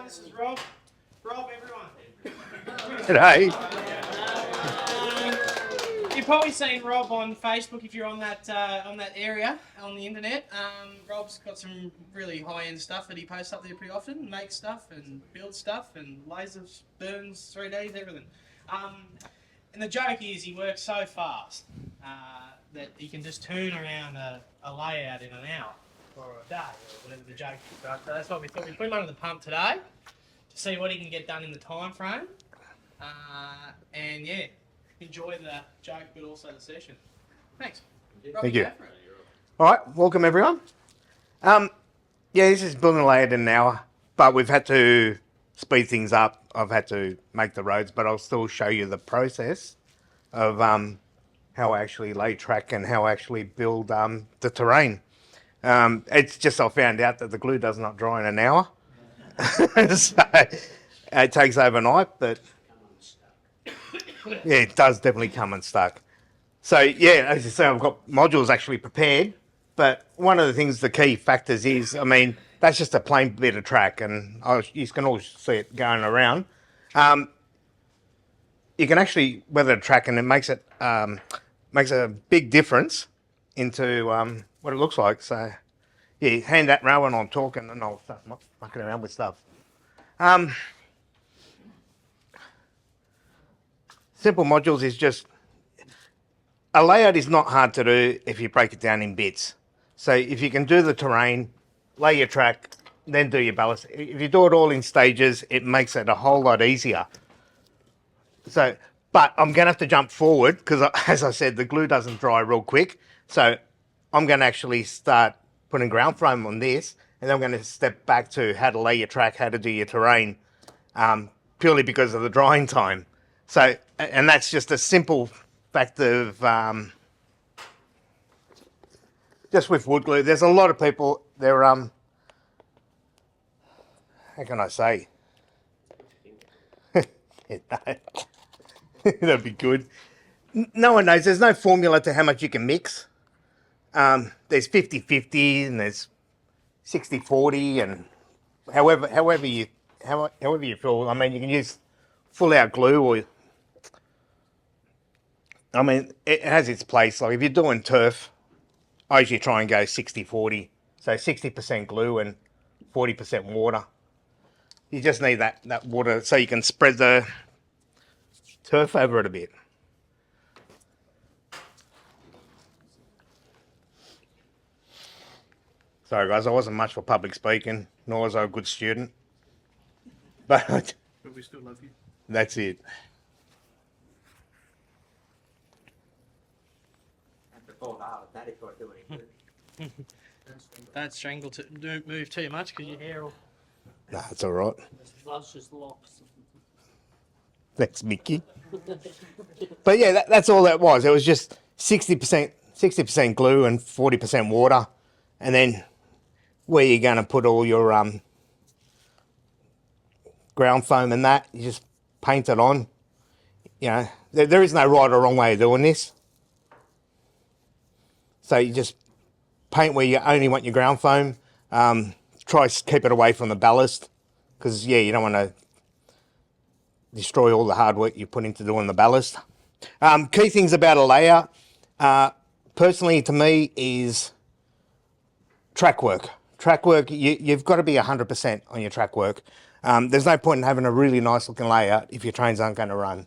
This is Rob. Rob, everyone. G'day. You've probably seen Rob on Facebook if you're on that area on the internet. Rob's got some really high-end stuff that he posts up there pretty often. Makes stuff and builds stuff and lasers, burns, 3Ds, everything. And the joke is he works so fast that he can just turn around a layout in an hour or a day or whatever the joke is. Right? So that's what we thought. We put him under the pump today to see what he can get done in the time frame. And yeah, enjoy the joke but also the session. Thanks. Thank you. All right, welcome everyone. Yeah, this is building a layout in an hour, but we've had to speed things up. I've had to make the roads, but I'll still show you the process of how I actually lay track and how I actually build the terrain. It's just I found out that the glue does not dry in an hour. So it takes overnight, but yeah, it does definitely come unstuck. So yeah, as you say, I've got modules actually prepared, but one of the things, the key factors is, I mean, that's just a plain bit of track, and you can all see it going around. You can actually weather the track, and it makes a big difference into what it looks like. So yeah, hand that round when I'm talking, and I'll start mucking around with stuff. Simple modules is just, a layout is not hard to do if you break it down in bits. So if you can do the terrain, lay your track, then do your ballast. If you do it all in stages, it makes it a whole lot easier. So, but I'm going to have to jump forward because, as I said, the glue doesn't dry real quick. So I'm going to actually start putting ground frame on this, and then I'm going to step back to how to lay your track, how to do your terrain, purely because of the drying time. So, and that's just a simple fact of just with wood glue. There's a lot of people, they're, how can I say? That'd be good. No one knows. There's no formula to how much you can mix. There's 50-50 and there's 60-40 and however you feel. I mean, you can use full out glue or, I mean, it has its place. Like if you're doing turf, I usually try and go 60-40. So 60% glue and 40% water. You just need that water so you can spread the turf over it a bit. Sorry guys, I wasn't much for public speaking, nor was I a good student. But we still love you. That's it. Don't strangle don't move too much because your hair will... Nah, it's all right. That's just locks. Thanks, Mickey. But yeah, that's all that was. It was just 60% glue and 40% water. And then where you're going to put all your ground foam and that, you just paint it on. You know, there is no right or wrong way of doing this. So you just paint where you only want your ground foam. Try to keep it away from the ballast because, yeah, you don't want to destroy all the hard work you put into doing the ballast. Key things about a layout, personally to me, is track work. Track work, you've got to be 100% on your track work. There's no point in having a really nice looking layout if your trains aren't going to run.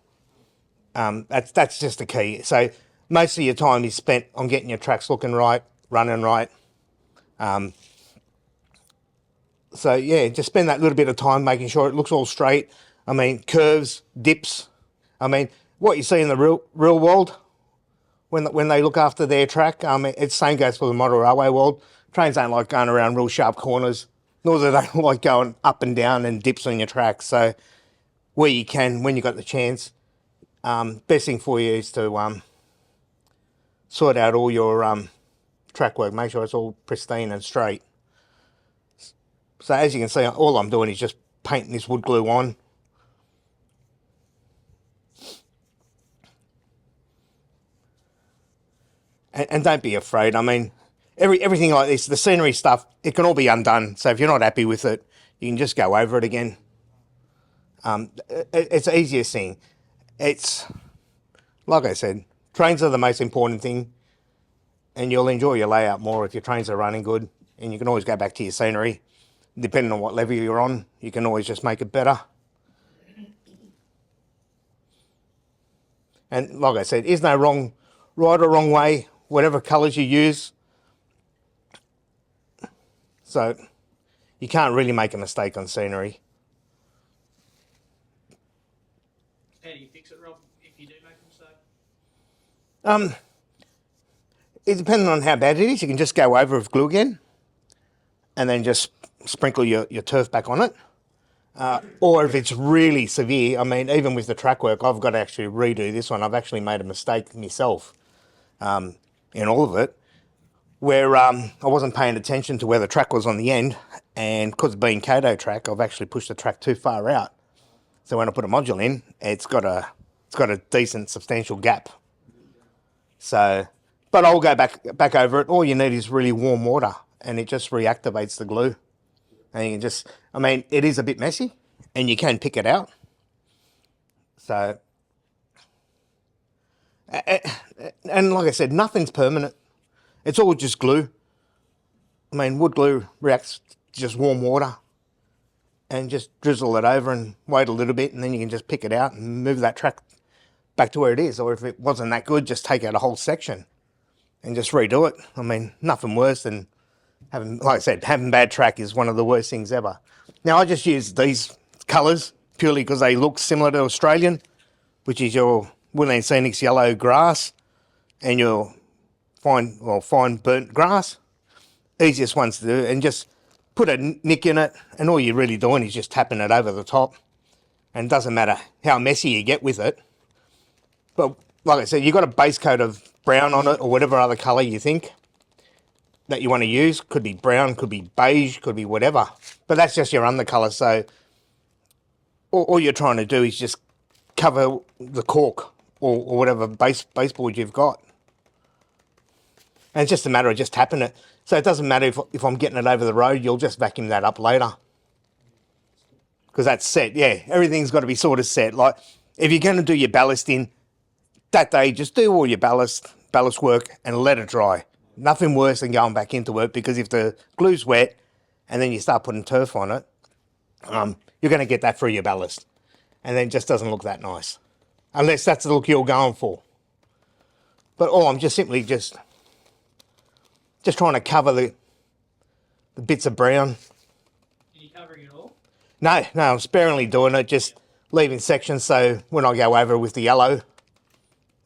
That's just the key. So most of your time is spent on getting your tracks looking right, running right. So yeah, just spend that little bit of time making sure it looks all straight. I mean, curves, dips. I mean, what you see in the real world when they look after their track, it's the same goes for the model railway world. Trains don't like going around real sharp corners, nor do they like going up and down and dips on your track. So where you can, when you've got the chance, best thing for you is to sort out all your track work, make sure it's all pristine and straight. So as you can see, all I'm doing is just painting this wood glue on. And don't be afraid. I mean, everything like this, the scenery stuff, it can all be undone. So if you're not happy with it, you can just go over it again. It's the easiest thing. It's, like I said, trains are the most important thing, and you'll enjoy your layout more if your trains are running good, and you can always go back to your scenery. Depending on what level you're on, you can always just make it better. And like I said, there's no right or wrong way, whatever colours you use. So you can't really make a mistake on scenery. How do you fix it, Rob, if you do make a mistake? It depending on how bad it is, you can just go over with glue again and then just sprinkle your turf back on it. Or if it's really severe, I mean, even with the track work, I've got to actually redo this one. I've actually made a mistake myself in all of it, where I wasn't paying attention to where the track was on the end, and because of being Kato track, I've actually pushed the track too far out. So when I put a module in, it's got a decent, substantial gap. So, but I'll go back over it. All you need is really warm water, and it just reactivates the glue. And you can just, I mean, it is a bit messy, and you can pick it out. So, and like I said, nothing's permanent. It's all just glue. I mean, wood glue reacts to just warm water, and just drizzle it over and wait a little bit, and then you can just pick it out and move that track back to where it is. Or if it wasn't that good, just take out a whole section and just redo it. I mean, nothing worse than having, like I said, having bad track is one of the worst things ever. Now, I just use these colours purely because they look similar to Australian, which is your Woodland Scenics yellow grass and your fine burnt grass. Easiest ones to do, and just put a nick in it, and all you're really doing is just tapping it over the top. And it doesn't matter how messy you get with it. But like I said, you've got a base coat of brown on it or whatever other colour you think that you want to use. Could be brown, could be beige, could be whatever. But that's just your undercolour. So all you're trying to do is just cover the cork or whatever baseboard you've got. And it's just a matter of just tapping it. So it doesn't matter if I'm getting it over the road, you'll just vacuum that up later. Because that's set, yeah. Everything's got to be sort of set. Like, if you're going to do your ballasting, that day, just do all your ballast work and let it dry. Nothing worse than going back into it, because if the glue's wet and then you start putting turf on it, you're going to get that through your ballast. And then it just doesn't look that nice. Unless that's the look you're going for. But I'm just simply just trying to cover the bits of brown. Are you covering it all? No, I'm sparingly doing it, just leaving sections so when I go over with the yellow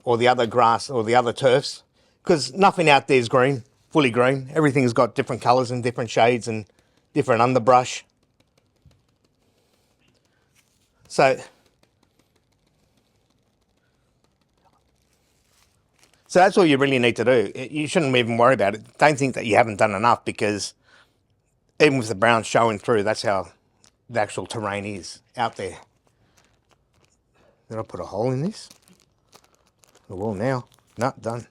or the other grass or the other turfs, because nothing out there is green, fully green. Everything's got different colours and different shades and different underbrush. So that's all you really need to do. You shouldn't even worry about it. Don't think that you haven't done enough, because even with the brown showing through, that's how the actual terrain is out there. Did I put a hole in this? Oh, well, now. No, done.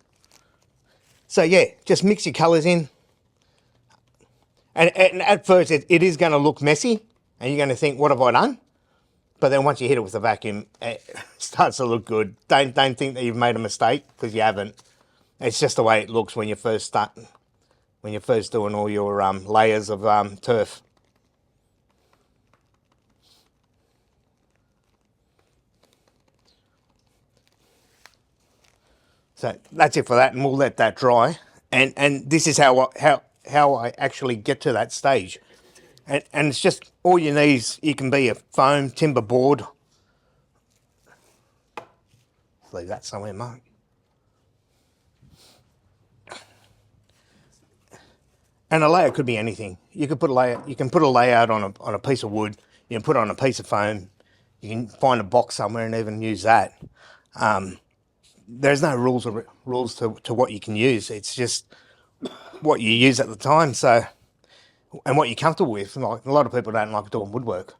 So yeah, just mix your colours in. And at first it is going to look messy, and you're going to think, what have I done? But then once you hit it with a vacuum, it starts to look good. Don't think that you've made a mistake, because you haven't. It's just the way it looks when you first doing all your layers of turf. So that's it for that, and we'll let that dry. And this is how I actually get to that stage. And it's just, all you need is, you can be a foam, timber board. Leave that somewhere, Mark. And a layer could be anything. You can put a layout on a piece of wood. You can put it on a piece of foam. You can find a box somewhere and even use that. There's no rules to what you can use. It's just what you use at the time. So, and what you're comfortable with. Like, a lot of people don't like doing woodwork,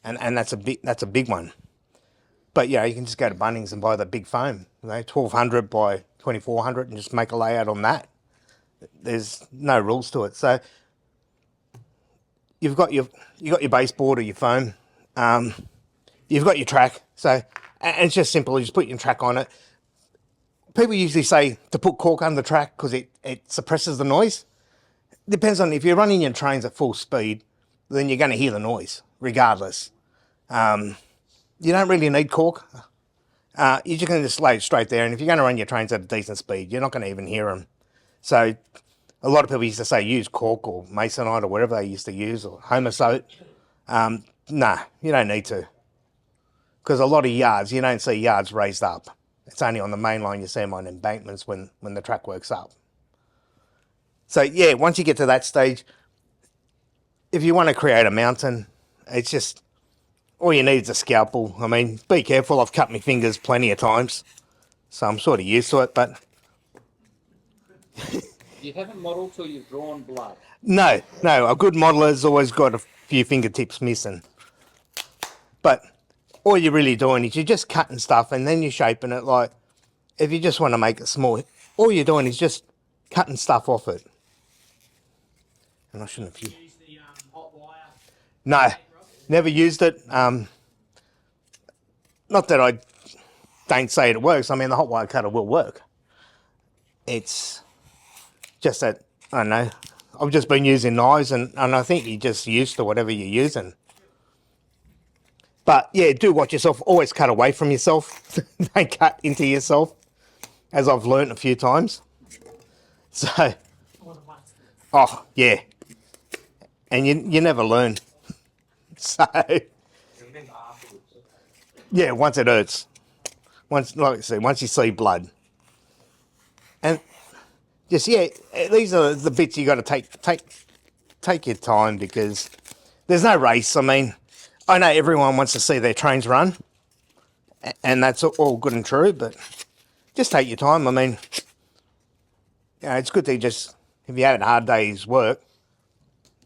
and that's a big one. But yeah, you can just go to Bunnings and buy the big foam, 1200 by 2400, and just make a layout on that. There's no rules to it. So you've got your baseboard or your foam. you've got your track. So, and it's just simple. You just put your track on it. People usually say to put cork under the track because it suppresses the noise. Depends on if you're running your trains at full speed, then you're going to hear the noise regardless. You don't really need cork. You're just going to just lay it straight there. And if you're going to run your trains at a decent speed, you're not going to even hear them. So a lot of people used to say use cork or masonite or whatever they used to use, or homosote. Nah, you don't need to. Because a lot of yards, you don't see yards raised up. It's only on the main line you see them on embankments when the track works up. So yeah, once you get to that stage, if you want to create a mountain, it's just, all you need is a scalpel. I mean, be careful, I've cut my fingers plenty of times, so I'm sort of used to it, but... You haven't modelled till you've drawn blood. No, a good modeller's always got a few fingertips missing. But all you're really doing is you're just cutting stuff and then you're shaping it. Like, if you just want to make it small, all you're doing is just cutting stuff off it. And I shouldn't have used... Use the hot wire. No, never used it. Not that I don't say it works. I mean, the hot wire cutter will work. It's just that, I don't know, I've just been using knives and I think you're just used to whatever you're using. But yeah, do watch yourself. Always cut away from yourself. Don't cut into yourself, as I've learnt a few times. So, oh yeah, and you never learn. So, yeah, once it hurts. Once, like I said, once you see blood. And just, yeah, these are the bits you got to take your time, because there's no race. I mean, I know everyone wants to see their trains run, and that's all good and true, but just take your time. I mean, you know, it's good to just, if you had a hard day's work,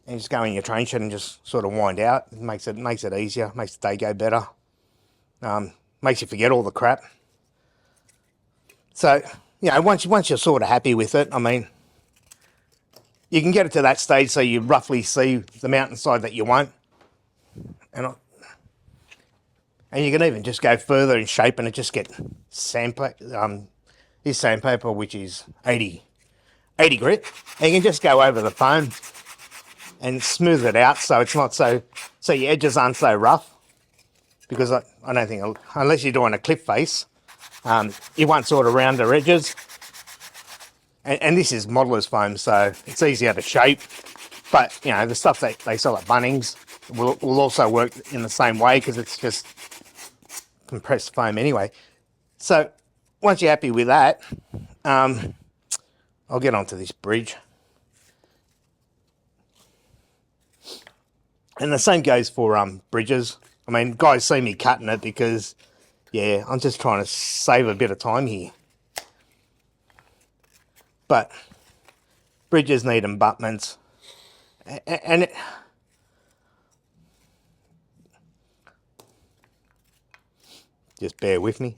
and just go in your train shed and just sort of wind out. It makes it easier, makes the day go better, makes you forget all the crap. So, you know, once you're sort of happy with it, I mean, you can get it to that stage so you roughly see the mountainside that you want. And you can even just go further in shape and it just get sandpaper, which is 80 grit. And you can just go over the foam and smooth it out so it's not so your edges aren't so rough. Because I don't think, unless you're doing a cliff face, you want sort of rounder edges. And this is modeller's foam, so it's easier to shape. But, you know, the stuff that they sell at Bunnings will also work in the same way, because it's just compressed foam anyway. So once you're happy with that, I'll get onto this bridge. And the same goes for bridges. I mean, guys see me cutting it because, yeah, I'm just trying to save a bit of time here. But bridges need abutments. And just bear with me.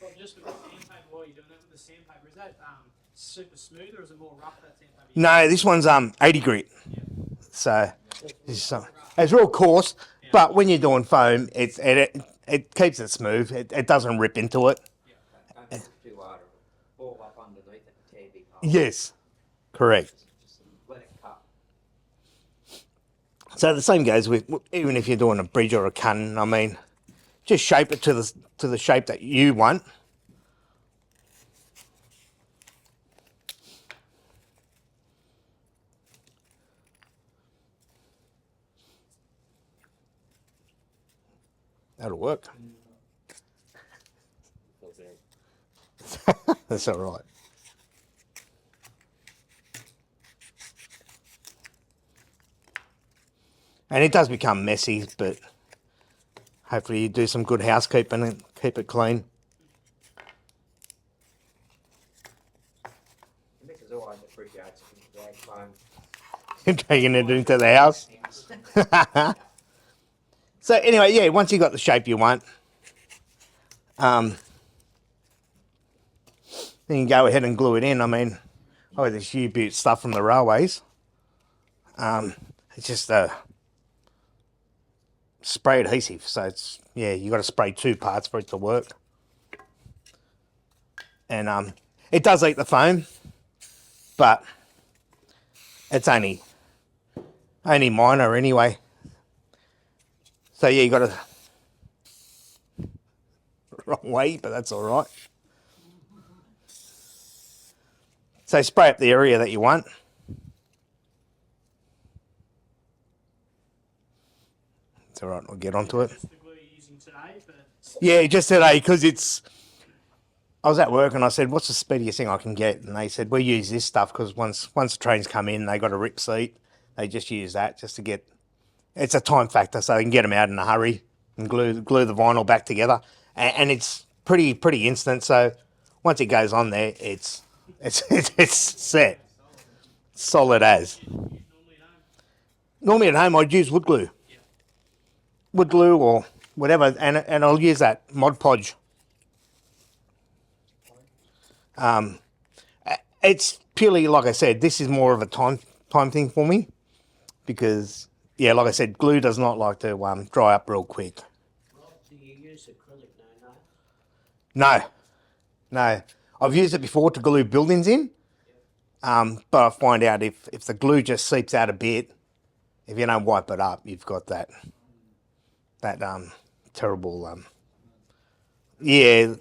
Well, just with the sandpaper, while you're doing that with the sandpaper, is that super smooth, or is it more rough, that sandpaper? No, this one's 80 grit. Yeah. So it's real coarse, yeah. But when you're doing foam, it keeps it smooth. It doesn't rip into it. Yeah. Too hard, fall up underneath it and tear big holes. Yes, correct. Just let it cut. So the same goes with, even if you're doing a bridge or a cutting. I mean, just shape it to the shape that you want. That'll work. That's all right. And it does become messy, but hopefully you do some good housekeeping and keep it clean. This is always appreciates black foam. Taking it into the house. So anyway, yeah, once you got the shape you want, then you can go ahead and glue it in. I mean, oh, this U-boot stuff from the railways. It's just spray adhesive. So it's, yeah, you got to spray 2 parts for it to work. And it does eat the foam, but it's only minor anyway. So yeah, you got to wrong way, but that's all right. So spray up the area that you want. It's all right, I'll get onto it. Just the glue you're using today, but Yeah, just today, because I was at work and I said, what's the speediest thing I can get? And they said, we use this stuff because once the trains come in, they got a rip seat. They just use that just to get, it's a time factor, so they can get them out in a hurry and glue the vinyl back together. And it's pretty instant. So once it goes on there, it's set, solid as. Normally at home, I'd use wood glue. Wood glue or whatever, and I'll use that Mod Podge. It's purely, like I said, this is more of a time thing for me, because, yeah, like I said, glue does not like to dry up real quick. Rob, do you use acrylic now? No. I've used it before to glue buildings in, but I find out if the glue just seeps out a bit, if you don't wipe it up, you've got that terrible, yeah.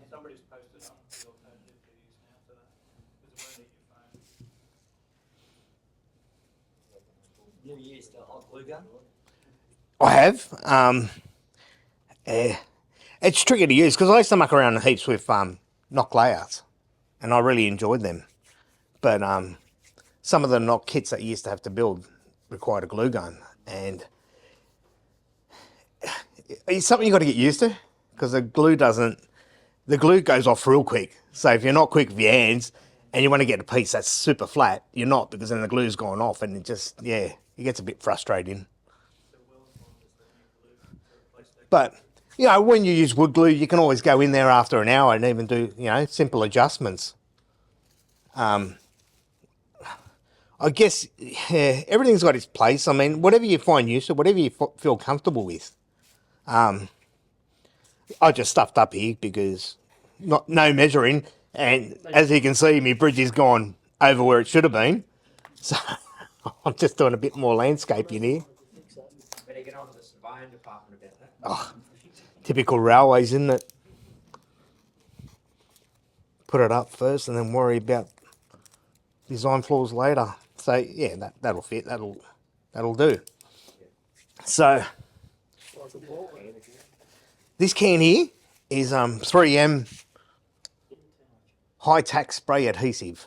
Somebody's posted on the alternative to use now to that. Because it won't eat your phone. You used a hot glue gun? I have. It's tricky to use because I used to muck around in heaps with knock layouts, and I really enjoyed them. But some of the knock kits that you used to have to build required a glue gun, and it's something you got to get used to, because the glue goes off real quick. So if you're not quick with your hands and you want to get a piece that's super flat, you're not, because then the glue's gone off, and it gets a bit frustrating. But, you know, when you use wood glue, you can always go in there after an hour and even do, you know, simple adjustments. I guess, yeah, everything's got its place. I mean, whatever you find useful, whatever you feel comfortable with. I just stuffed up here because no measuring, and as you can see, my bridge has gone over where it should have been. So I'm just doing a bit more landscaping here. Better get on to the surveying department about that. Oh, typical railways, isn't it? Put it up first and then worry about design flaws later. So yeah, that'll fit. That'll do. So this can here is 3M high tack spray adhesive,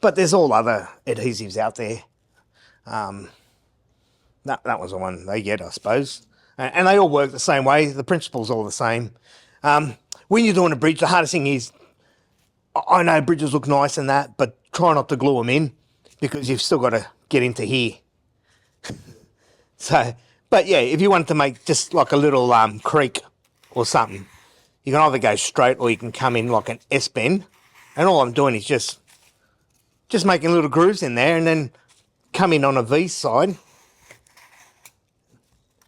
but there's all other adhesives out there. That was the one they get, I suppose, and they all work the same way. The principle's all the same. When you're doing a bridge, the hardest thing is, I know bridges look nice and that, but try not to glue them in, because you've still got to get into here. So, but yeah, if you want to make just like a little creek or something, you can either go straight or you can come in like an S-bend. And all I'm doing is just making little grooves in there, and then come in on a V side,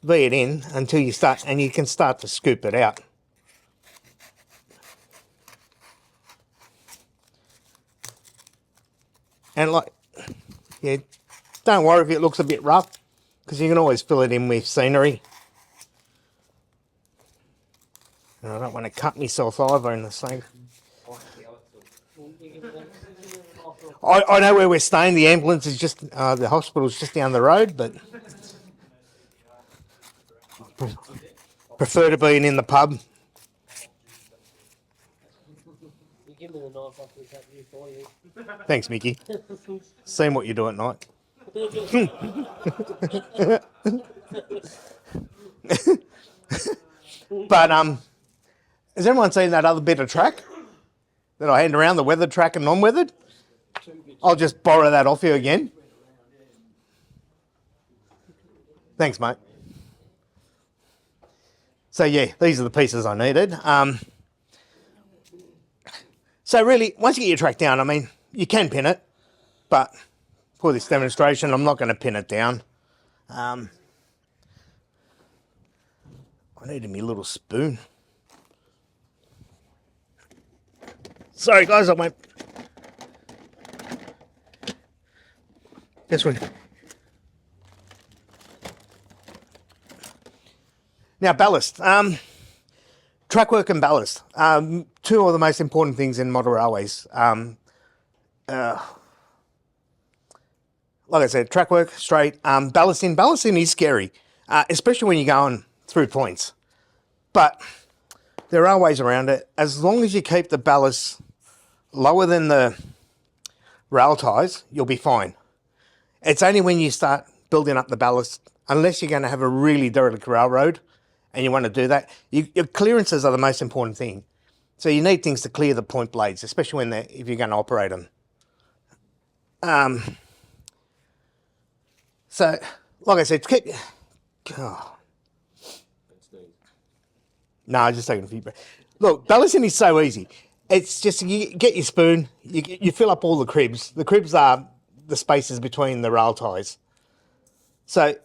V it in until you start, and you can start to scoop it out. And like, yeah, don't worry if it looks a bit rough, because you can always fill it in with scenery. And I don't want to cut myself either in the same. I know where we're staying. The ambulance is just, the hospital's just down the road, but prefer to being in the pub. You give me the knife, I can cut you for you. Thanks, Mickey. Seen what you do at night. But has everyone seen that other bit of track that I hand around, the weathered track and non-weathered? I'll just borrow that off you again. Thanks, mate. So yeah, these are the pieces I needed. So really, once you get your track down, I mean, you can pin it, but for this demonstration. I'm not going to pin it down. I needed me little spoon. Sorry guys, I won't. This one. Now ballast. Track work and ballast. Two of the most important things in model railways. Like I said, track work, straight. Ballasting. Ballasting is scary, especially when you're going through points. But there are ways around it. As long as you keep the ballast lower than the rail ties, you'll be fine. It's only when you start building up the ballast, unless you're going to have a really derelict railroad and you want to do that, your clearances are the most important thing. So you need things to clear the point blades, especially when if you're going to operate them. So, like I said, keep... Oh. No, I'm just taking a few breaths. Look, ballasting is so easy. It's just, you get your spoon, you fill up all the cribs. The cribs are the spaces between the rail ties. So,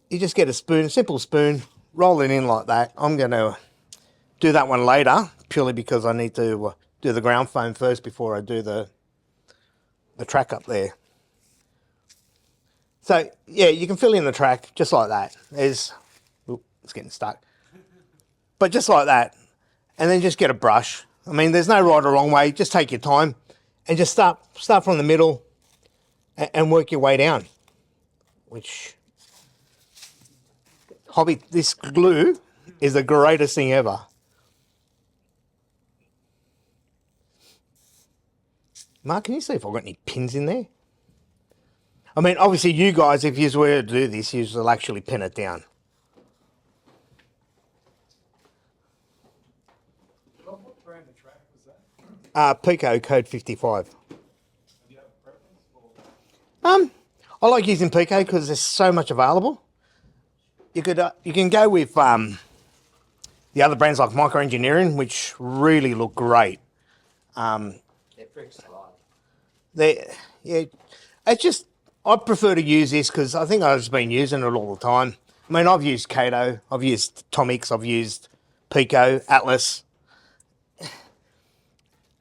you just get a spoon, a simple spoon, roll it in like that. I'm going to do that one later, purely because I need to do the ground foam first before I do the track up there. So, yeah, you can fill in the track just like that. It's getting stuck. But just like that. And then just get a brush. I mean, there's no right or wrong way. Just take your time and just start from the middle and work your way down. Which, this glue is the greatest thing ever. Mark, can you see if I've got any pins in there? I mean, obviously you guys, if you were to do this, you will actually pin it down. What brand of track was that? Pico code 55. Do you have a preference? I like using Pico because there's so much available. You can go with the other brands like Micro Engineering, which really look great. They're pretty slight. It's just, I prefer to use this because I think I've just been using it all the time. I mean, I've used Kato, I've used Tomix, I've used Pico, Atlas.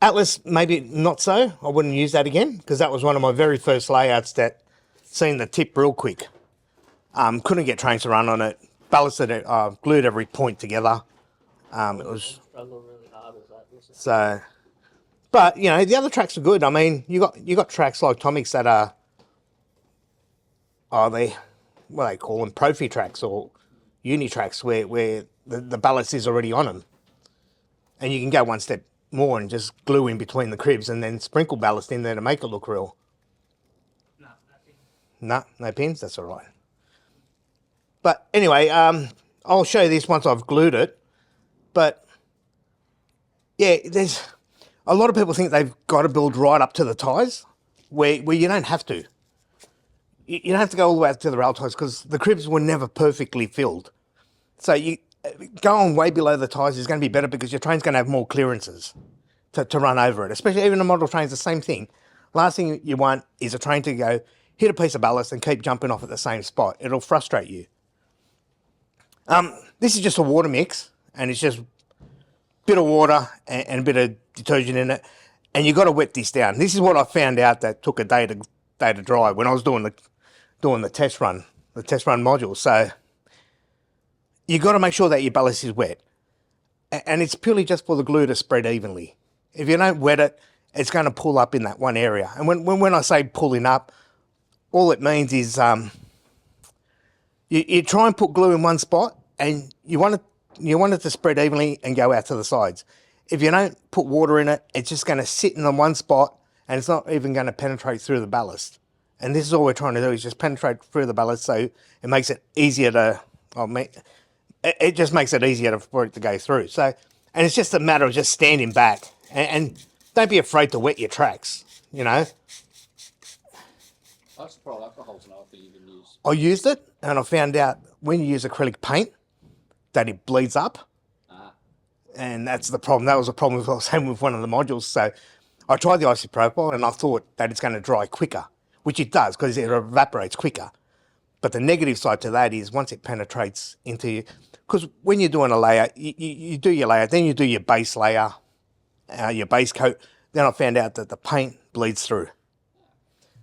Atlas, maybe not so. I wouldn't use that again because that was one of my very first layouts that seen the tip real quick. Couldn't get trains to run on it. Ballasted it, glued every point together. It was Struggling really hard with that. Wasn't it? so. But you know the other tracks are good. I mean, you got tracks like Tomix that are they what they call them profi tracks or uni tracks where the ballast is already on them, and you can go one step more and just glue in between the cribs and then sprinkle ballast in there to make it look real. No, nothing. No pins. That's all right. But anyway, I'll show you this once I've glued it. But yeah, there's a lot of people think they've got to build right up to the ties, where you don't have to. You don't have to go all the way up to the rail ties because the cribs were never perfectly filled. So you going way below the ties is going to be better because your train's going to have more clearances to run over it. Especially even a model train's the same thing. Last thing you want is a train to go hit a piece of ballast and keep jumping off at the same spot. It'll frustrate you. This is just a water mix, and it's just a bit of water and a bit of detergent in it, and you got to wet this down. This is what I found out that took a day to dry when I was doing the test run module. So you got to make sure that your ballast is wet, and it's purely just for the glue to spread evenly. If you don't wet it, it's going to pull up in that one area. And when I say pulling up, all it means is you try and put glue in one spot, and you want it to spread evenly and go out to the sides. If you don't put water in it, it's just going to sit in the one spot, and it's not even going to penetrate through the ballast. And this is all we're trying to do, is just penetrate through the ballast, so it makes it easier to. It just makes it easier for it to go through. So, and it's just a matter of just standing back and don't be afraid to wet your tracks. You know. That's the product alcohol's not that you can use. I used it, and I found out when you use acrylic paint that it bleeds up. And that's the problem. That was a problem I was having with one of the modules. So I tried the isopropyl, and I thought that it's going to dry quicker, which it does because it evaporates quicker. But the negative side to that is once it penetrates into you, because when you're doing a layer, you do your layer, then you do your base layer, your base coat. Then I found out that the paint bleeds through.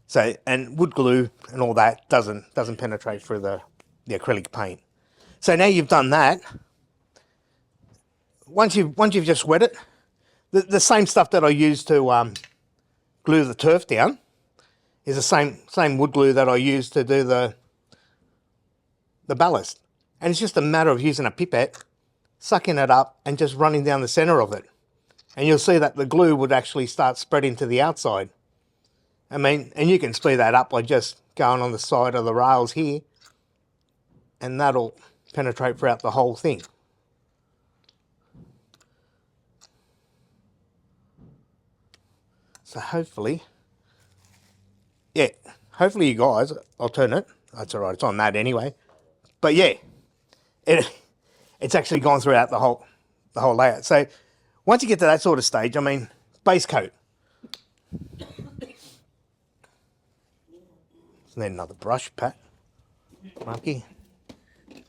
So, and wood glue and all that doesn't penetrate through the acrylic paint. So now you've done that. Once you've just wet it, the same stuff that I use to glue the turf down is the same wood glue that I use to do the ballast. And it's just a matter of using a pipette, sucking it up and just running down the center of it. And you'll see that the glue would actually start spreading to the outside. I mean, and you can speed that up by just going on the side of the rails here, and that'll penetrate throughout the whole thing. So hopefully, yeah, hopefully you guys, I'll turn it. That's all right, it's on that anyway. But yeah, it's actually gone throughout the whole layout. So once you get to that sort of stage, I mean, base coat. Need another brush, Pat. Marky.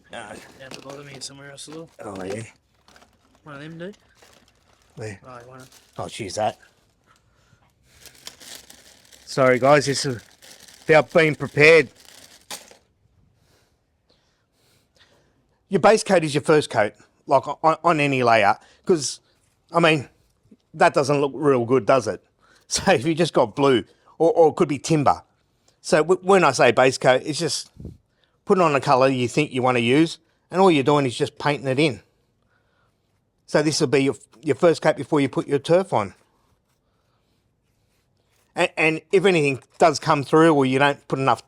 Down the bottom here somewhere else a little. Oh yeah. One of them do. There. Oh, you want to? I'll choose that. Sorry guys, this is without being prepared. Your base coat is your first coat, like on any layer, because, I mean, that doesn't look real good, does it? So if you just got blue, or it could be timber. So when I say base coat, it's just putting on a colour you think you want to use, and all you're doing is just painting it in. So this will be your first coat before you put your turf on. And if anything does come through, or you don't put enough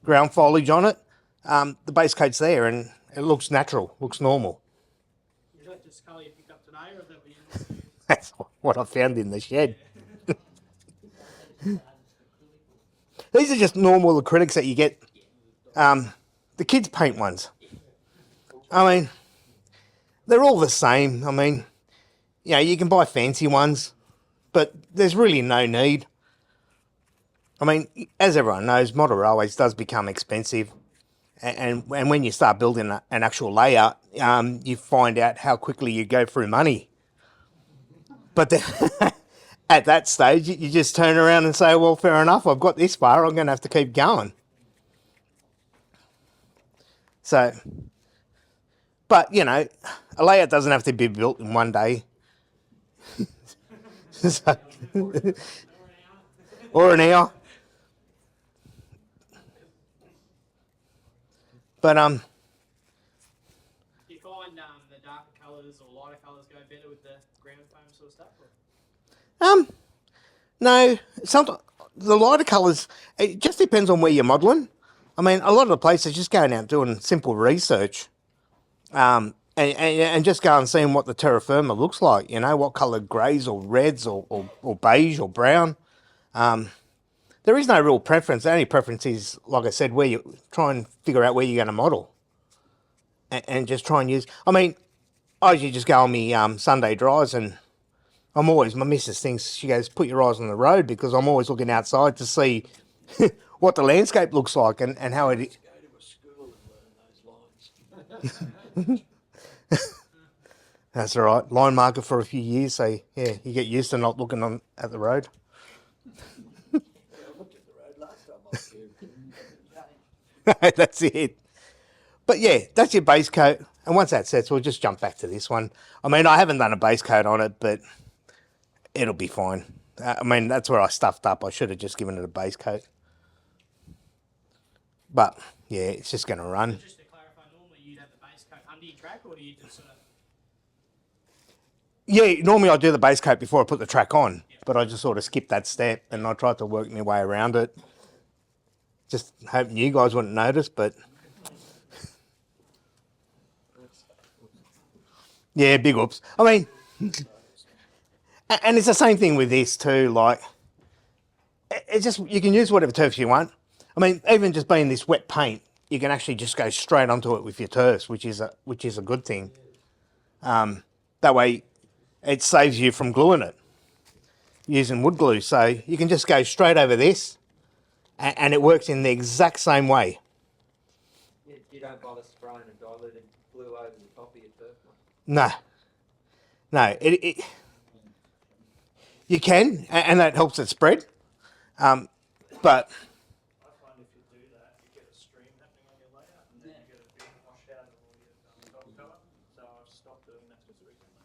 ground foliage on it, the base coat's there and it looks natural, looks normal. Is that just colour you picked up today, or is that what you used? That's what I found in the shed. These are just normal acrylics that you get. The kids paint ones. I mean, they're all the same. I mean, you know, you can buy fancy ones, but there's really no need. I mean, as everyone knows, model railways does become expensive. And when you start building an actual layout, you find out how quickly you go through money. But then at that stage, you just turn around and say, well, fair enough, I've got this far, I'm going to have to keep going. So, but, you know, a layout doesn't have to be built in one day. So, or an hour. But, Do you find the darker colours or lighter colours go better with the ground foam sort of stuff? Or? No, sometimes the lighter colours, it just depends on where you're modelling. I mean, a lot of the places just going out doing simple research, and just going and seeing what the terra firma looks like, you know, what colour greys or reds or beige or brown. There is no real preference. The only preference is, like I said, where you try and figure out where you're going to model, and just try and use. I mean, I usually just go on me Sunday drives, and I'm always, my missus thinks, she goes, put your eyes on the road, because I'm always looking outside to see what the landscape looks like and how it. Go to a school and learn those lines. That's all right. Line marker for a few years, so yeah, you get used to not looking at the road. Yeah, I looked at the road last time I was here. That's it. But yeah, that's your base coat. And once that sets, we'll just jump back to this one. I mean, I haven't done a base coat on it, but it'll be fine. I mean, that's where I stuffed up. I should have just given it a base coat. But yeah, it's just going to run. Just to clarify, normally you'd have the base coat under your track, or do you just sort of... Yeah, normally I do the base coat before I put the track on, but I just sort of skipped that step and I tried to work my way around it. Just hoping you guys wouldn't notice, but... Yeah, big oops. I mean, and it's the same thing with this too, like, it's just, you can use whatever turfs you want. I mean, even just being this wet paint, you can actually just go straight onto it with your turfs, which is a good thing. That way, it saves you from gluing it, using wood glue. So you can just go straight over this, and it works in the exact same way. You don't bother spraying a diluted glue over the top of your turf, mate. No, no, you can, and that helps it spread. But I find if you do that, you get a stream happening on your layout, and then you get a big wash out of all your top cover. So I've stopped doing that just recently.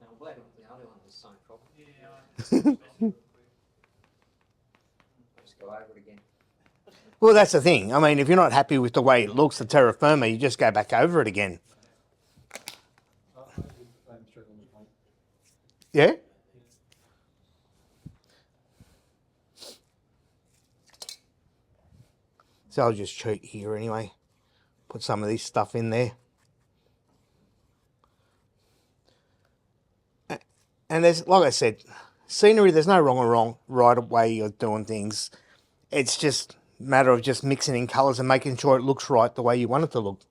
Now, I'm glad the other one has the same problem. Yeah, I Just go over it again. well, that's the thing. I mean, if you're not happy with the way it looks, the terra firma, you just go back over it again. Yeah. So I'll just cheat here anyway. Put some of this stuff in there. And there's, like I said, scenery, there's no wrong or right way of doing things. It's just a matter of just mixing in colours and making sure it looks right the way you want it to look.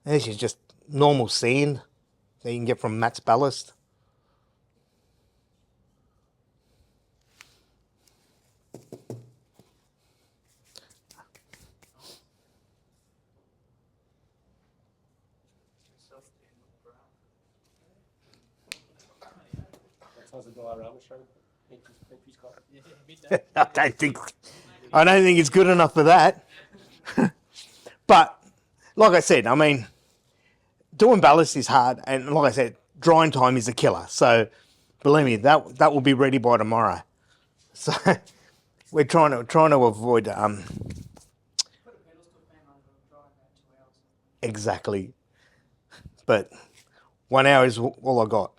And this is just normal sand that you can get from Matt's Ballast. That's a diorama show. I don't think it's good enough for that. But like I said, I mean, doing ballast is hard, and like I said, drying time is a killer. So believe me, that will be ready by tomorrow. So we're trying to avoid Put a pedal stick fan on it, it'll dry about 2 hours. exactly. But 1 hour is all I got.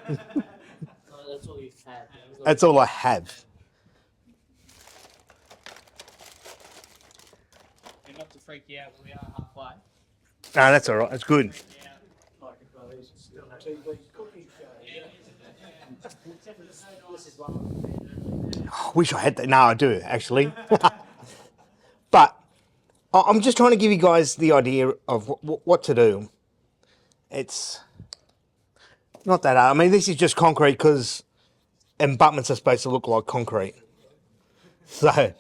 Oh, that's all you've had. That's all I have. And not to freak you out, but we are halfway. No, that's all right. That's good. Yeah. Like a Brothers still TV cooking show. This is one. I wish I had that. No, I do actually. But I'm just trying to give you guys the idea of what to do. It's not that hard. I mean, this is just concrete because abutments are supposed to look like concrete. So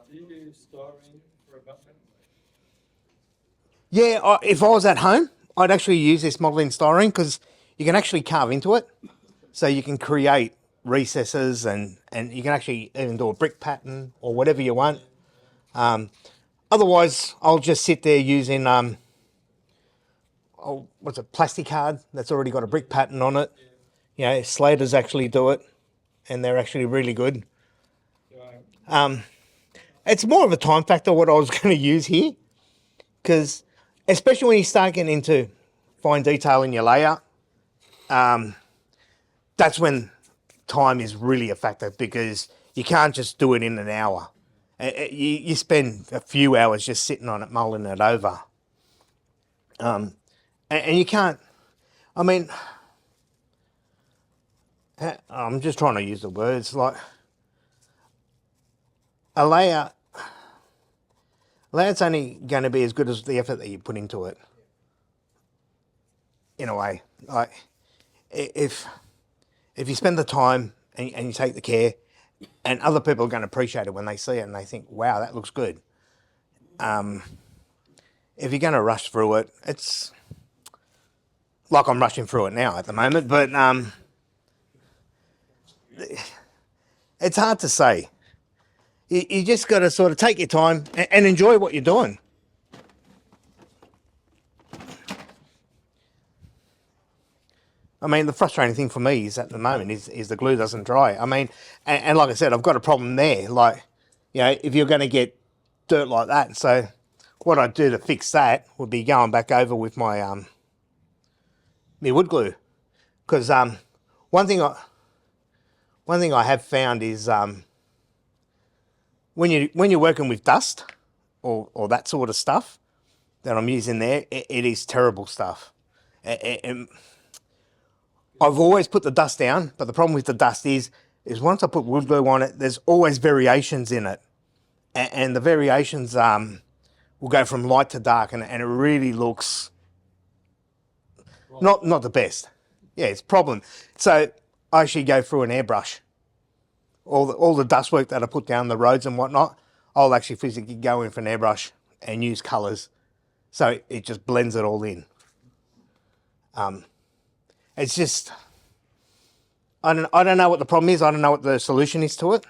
Do you do styrene for abutment? yeah, if I was at home, I'd actually use this modelling styrene because you can actually carve into it. So you can create recesses and you can actually even do a brick pattern or whatever you want. Otherwise, I'll just sit there using what's it, plastic card that's already got a brick pattern on it. You know, Slaters actually do it, and they're actually really good. It's more of a time factor what I was going to use here, because especially when you start getting into fine detail in your layout, that's when time is really a factor, because you can't just do it in an hour. You spend a few hours just sitting on it, mulling it over. And you can't, I mean, I'm just trying to use the words, like a layout's only going to be as good as the effort that you put into it. In a way, like if you spend the time and you take the care, and other people are going to appreciate it when they see it and they think, wow, that looks good. If you're going to rush through it, it's like I'm rushing through it now at the moment, but it's hard to say. You just got to sort of take your time and enjoy what you're doing. I mean, the frustrating thing for me is at the moment is the glue doesn't dry. I mean, and like I said, I've got a problem there. Like, you know, if you're going to get dirt like that, so what I'd do to fix that would be going back over with my my wood glue, because one thing I have found is when you're working with dust or that sort of stuff that I'm using there, it is terrible stuff. I've always put the dust down, but the problem with the dust is once I put wood glue on it, there's always variations in it, and the variations will go from light to dark, and it really looks Not the best. Yeah, it's a problem. So I actually go through an airbrush. All the dust work that I put down the roads and whatnot, I'll actually physically go in for an airbrush and use colours, so it just blends it all in. It's just I don't know what the problem is. I don't know what the solution is to it,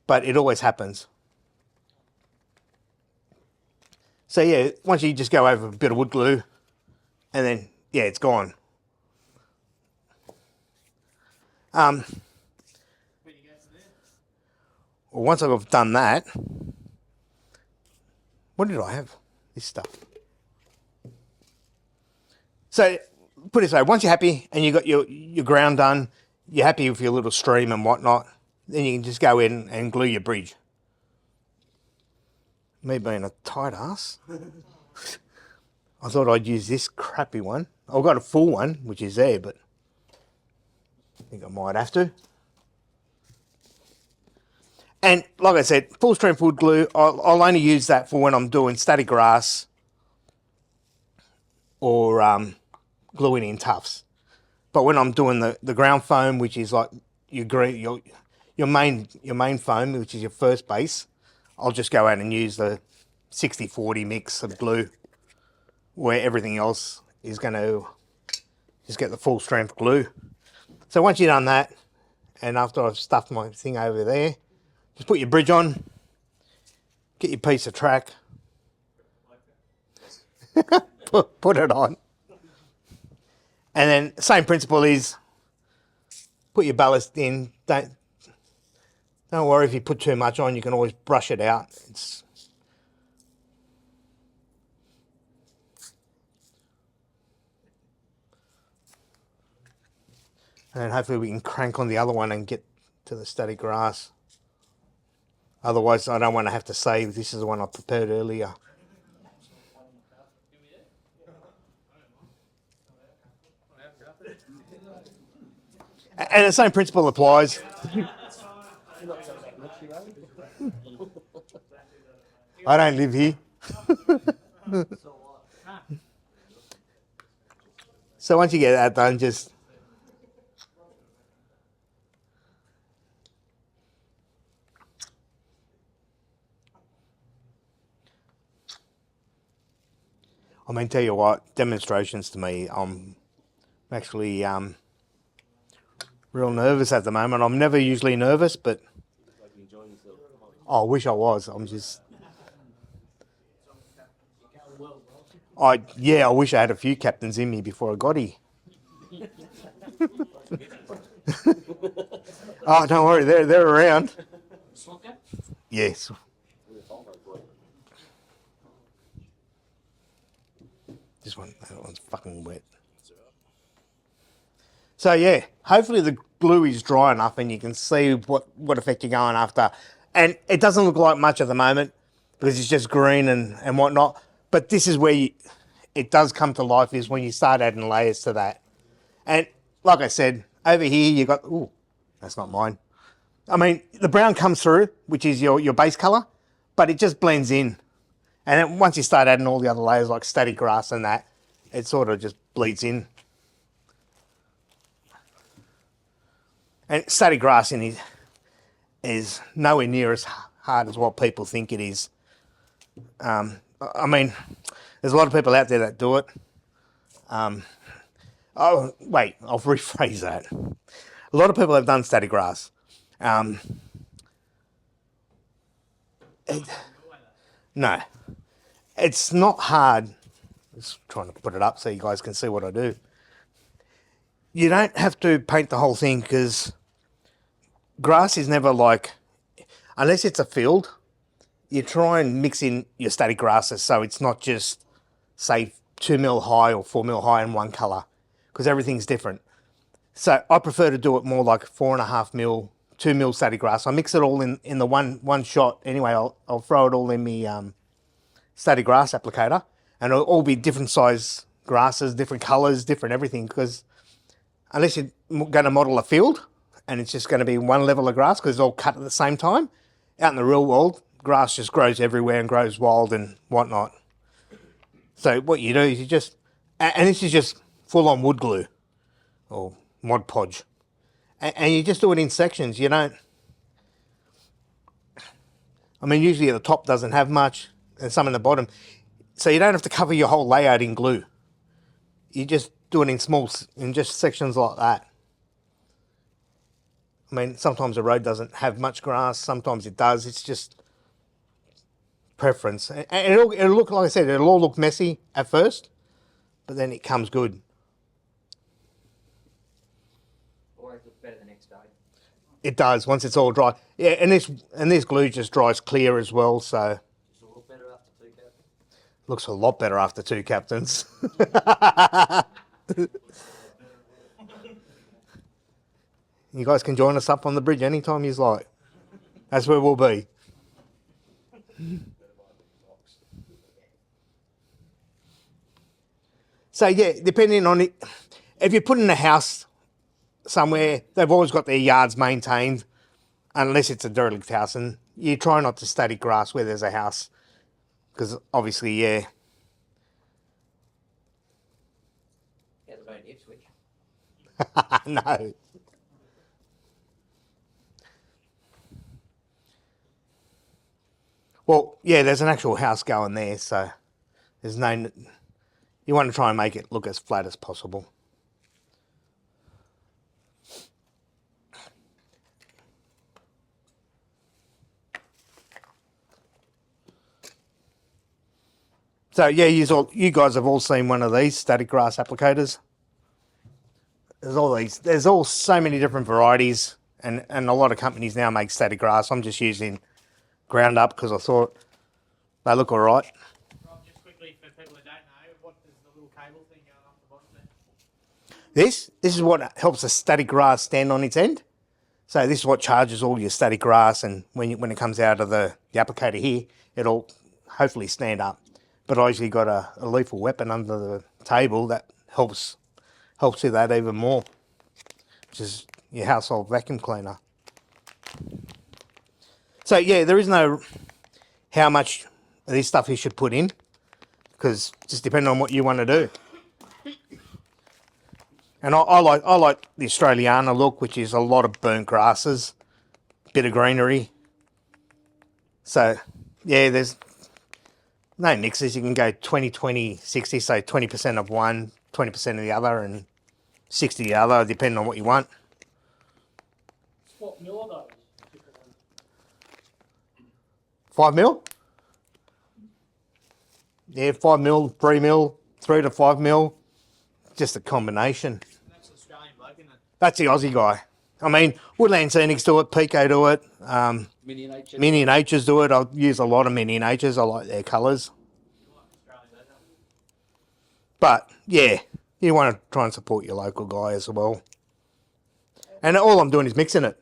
but it always happens. So yeah, once you just go over a bit of wood glue, and then yeah, it's gone. Where do you go from there? Well, once I've done that, what did I have? This stuff. So put it this way: once you're happy and you got your ground done, you're happy with your little stream and whatnot, then you can just go in and glue your bridge. Me being a tight ass, I thought I'd use this crappy one. I've got a full one, which is there, but I think I might have to. And like I said, full strength wood glue, I'll only use that for when I'm doing static grass or gluing in tufts. But when I'm doing the ground foam, which is like your main foam, which is your first base, I'll just go out and use the 60-40 mix of glue, where everything else is going to just get the full strength glue. So once you've done that, and after I've stuffed my thing over there, just put your bridge on, get your piece of track, put it on. And then same principle is put your ballast in. Don't worry if you put too much on, you can always brush it out. And hopefully we can crank on the other one and get to the static grass. Otherwise, I don't want to have to say this is the one I prepared earlier. And the same principle applies. I don't live here. So once you get that done, just I mean, tell you what, demonstrations to me, I'm actually real nervous at the moment. I'm never usually nervous, but I wish I was. I'm just. I wish I had a few captains in me before I got here. Oh, don't worry, they're around. Yes. That one's fucking wet. So yeah, hopefully the glue is dry enough and you can see what effect you're going after. And it doesn't look like much at the moment because it's just green and whatnot. But this is where it does come to life, is when you start adding layers to that. And like I said, over here you got, ooh, that's not mine. I mean, the brown comes through, which is your base colour, but it just blends in. And then once you start adding all the other layers like static grass and that, it sort of just bleeds in. And static grassing is nowhere near as hard as what people think it is. I mean, there's a lot of people out there that do it. Oh, wait, I'll rephrase that. A lot of people have done static grass. No, it's not hard. Just trying to put it up so you guys can see what I do. You don't have to paint the whole thing because grass is never like, unless it's a field, you try and mix in your static grasses so it's not just, say, 2 mil high or 4 mil high in one colour, because everything's different. So I prefer to do it more like 4.5 mil, 2 mil static grass. I mix it all in the one shot. Anyway, I'll throw it all in my static grass applicator, and it'll all be different size grasses, different colours, different everything, because unless you're going to model a field and it's just going to be one level of grass because it's all cut at the same time, out in the real world, grass just grows everywhere and grows wild and whatnot. So what you do is you just, and this is just full on wood glue or Mod Podge. And you just do it in sections. You don't, I mean, usually the top doesn't have much and some in the bottom. So you don't have to cover your whole layout in glue. You just do it in just sections like that. I mean, sometimes the road doesn't have much grass, sometimes it does. It's just preference. And it'll look, like I said, it'll all look messy at first, but then it comes good. Always looks better the next day. It does once it's all dry. Yeah, and this glue just dries clear as well, so It's all better after 2 captains. looks a lot better after 2 captains. You guys can join us up on the bridge anytime you like. That's where we'll be. So yeah, depending on it, if you're putting a house somewhere, they've always got their yards maintained, unless it's a derelict house, and you try not to static grass where there's a house, because obviously, yeah. Yeah, there's only Ipswich. No. Well, yeah, there's an actual house going there, so there's no. You want to try and make it look as flat as possible. So yeah, you guys have all seen one of these static grass applicators. There's all so many different varieties, and a lot of companies now make static grass. I'm just using ground up because I thought they look all right. Rob, just quickly for people that don't know, what is the little cable thing going off the bottom there? This is what helps a static grass stand on its end. So this is what charges all your static grass, and when it comes out of the applicator here, it'll hopefully stand up. But I usually got a lethal weapon under the table that helps with that even more, which is your household vacuum cleaner. So yeah, there is no how much of this stuff you should put in, because just depending on what you want to do. And I like the Australiana look, which is a lot of burnt grasses, bit of greenery. So yeah, there's no mixes. You can go 20, 20, 60, so 20% of one, 20% of the other, and 60 the other, depending on what you want. What mill are those? Different ones. 5 mil? Yeah, 5 mil, 3 mil, 3 to 5 mil. Just a combination. That's the Australian bloke, isn't it? That's the Aussie guy. I mean, Woodland Scenics do it, Pico do it, Mini nature. Mini Natures do it. I use a lot of Mini Natures. I like their colours. You like Australian, don't you? But yeah, you want to try and support your local guy as well. And all I'm doing is mixing it.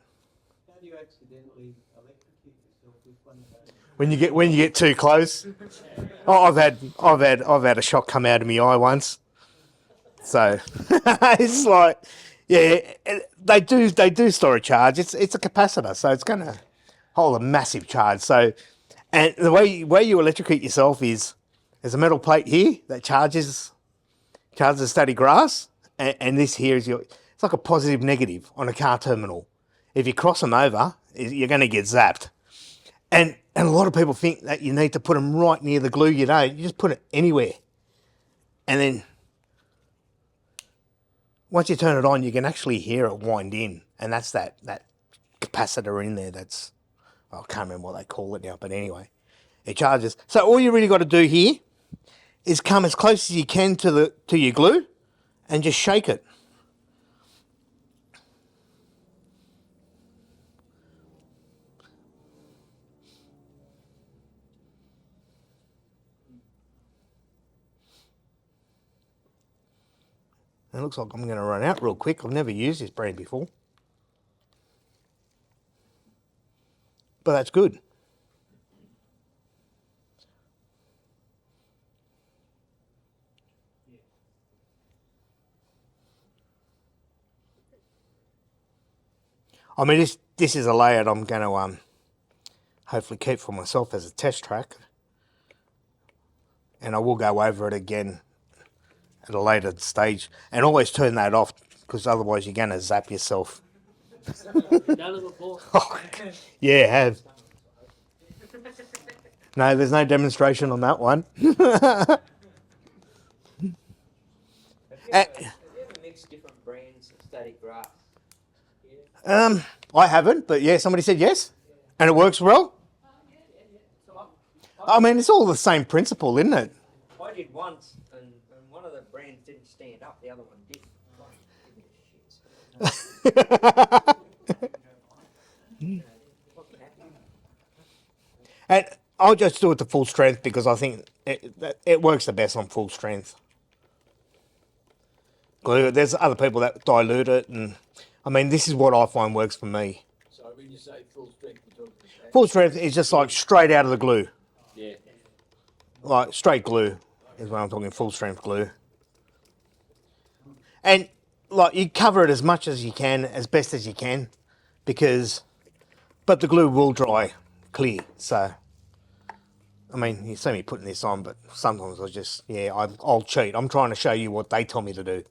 How do you accidentally electrocute yourself with one of those? When you get too close. Oh, I've had a shot come out of my eye once. So it's like, yeah, they do store a charge. It's a capacitor, so it's going to hold a massive charge. So, and the way you electrocute yourself is there's a metal plate here that charges static grass, and this here is it's like a positive negative on a car terminal. If you cross them over, you're going to get zapped. And a lot of people think that you need to put them right near the glue. You don't. You just put it anywhere. And then once you turn it on, you can actually hear it wind in. And that's that capacitor in there. I can't remember what they call it now, but anyway, it charges. So all you really got to do here is come as close as you can to your glue and just shake it. It looks like I'm going to run out real quick. I've never used this brand before. But that's good. I mean, this is a layout I'm going to hopefully keep for myself as a test track. And I will go over it again at a later stage, and always turn that off because otherwise you're going to zap yourself. Have you done it before? Oh, yeah, have. No, there's no demonstration on that one. Have you ever mixed different brands of static grass? I haven't, but yeah, somebody said yes, and it works well. I mean, it's all the same principle, isn't it? I did once, and one of the brands didn't stand up, the other one did. And I'll just do it to full strength because I think it works the best on full strength. There's other people that dilute it, and I mean, this is what I find works for me. So when you say full strength, you're talking about Full strength is just like straight out of the glue. yeah. Like straight glue is what I'm talking, full strength glue. And like you cover it as much as you can, as best as you can, but the glue will dry clear. So, I mean, you see me putting this on, but sometimes I'll cheat. I'm trying to show you what they tell me to do,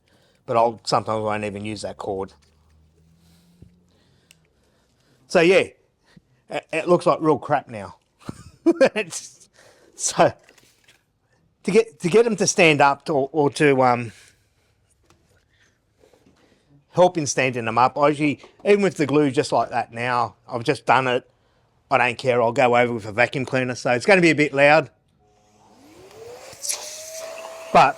but sometimes I won't even use that cord. So yeah, it looks like real crap now. So to get them to stand up or to help in standing them up, I usually, even with the glue just like that now, I've just done it. I don't care. I'll go over with a vacuum cleaner, so it's going to be a bit loud, but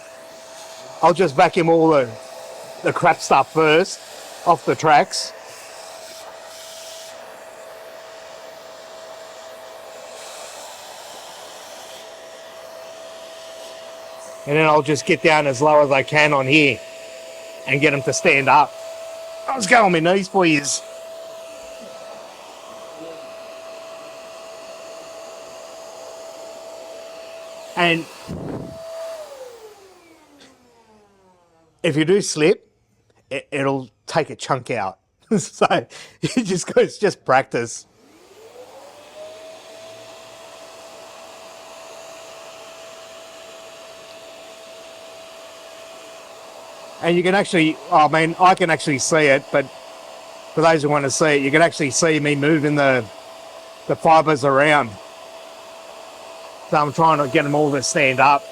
I'll just vacuum all the crap stuff first off the tracks. And then I'll just get down as low as I can on here and get them to stand up. I was going on my knees for years. And if you do slip, it'll take a chunk out. So it's just practice. And you can actually, I can actually see it, but for those who want to see it, you can actually see me moving the fibres around. So I'm trying to get them all to stand up.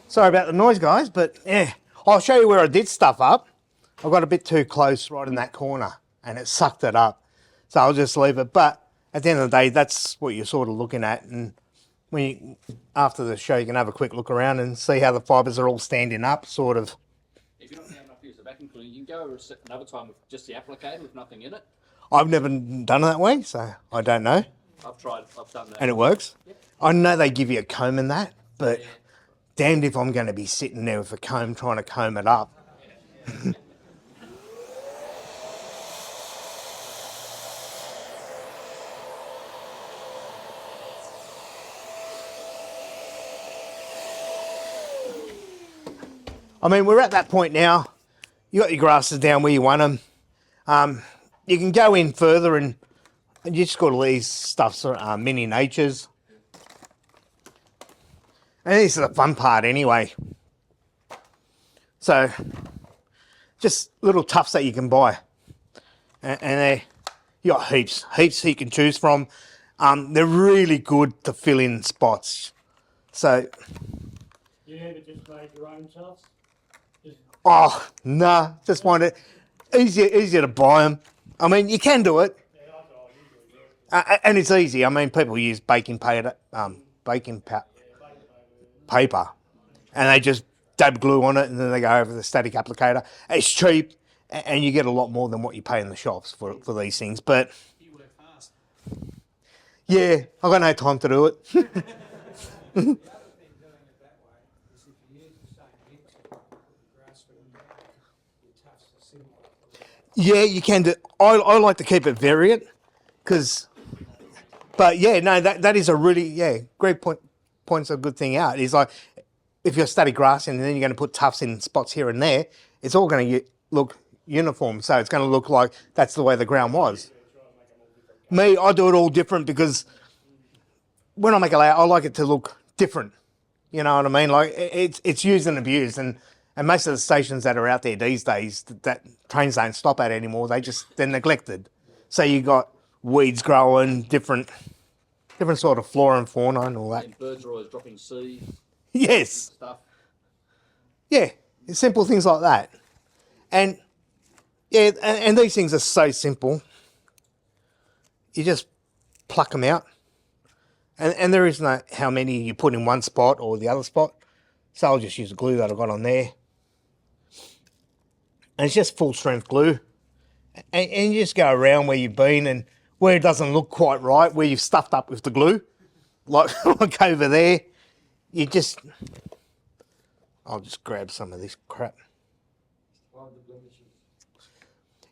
Sorry about the noise, guys, but yeah, I'll show you where I did stuff up. I got a bit too close right in that corner and it sucked it up. So I'll just leave it. But at the end of the day, that's what you're sort of looking at. And after the show, you can have a quick look around and see how the fibres are all standing up, sort of. If you're not going enough to use the vacuum cleaner, you can go over another time with just the applicator with nothing in it. I've never done it that way, so I don't know. I've done that. And it works? Yep. I know they give you a comb in that, but damned if I'm going to be sitting there with a comb trying to comb it up. I mean, we're at that point now. You got your grasses down where you want them. You can go in further and you just got all these stuffs, mini natures. And this is the fun part anyway. So, just little tufts that you can buy. And you got heaps you can choose from. They're really good to fill in spots. So, You ever just made your own tufts? oh, nah, just find it easier to buy them. I mean, you can do it. And it's easy. I mean, people use baking paper, paper, and they just dab glue on it, and then they go over the static applicator. It's cheap, and you get a lot more than what you pay in the shops for these things. But You work fast. yeah, I've got no time to do it. The other thing doing it that way is if you use the same mix and put the grass fed in there, your tufts are similar. Yeah, you can do. I like to keep it variant, because. But yeah, no, that is a really great point. Points a good thing out. Is like if you're static grassing and then you're going to put tufts in spots here and there, it's all going to look uniform. So it's going to look like that's the way the ground was. Me, I do it all different because when I make a layout, I like it to look different. You know what I mean? Like it's used and abused, and most of the stations that are out there these days that trains don't stop at anymore, they're neglected. So you got weeds growing, different sort of flora and fauna and all that. And birds are always dropping seeds, Yes. stuff. Yeah, simple things like that. And yeah, and these things are so simple. You just pluck them out. And there is no how many you put in one spot or the other spot. So I'll just use the glue that I got on there. And it's just full strength glue. And you just go around where you've been and where it doesn't look quite right, where you've stuffed up with the glue, like over there, I'll just grab some of this crap. Hide the blemishes.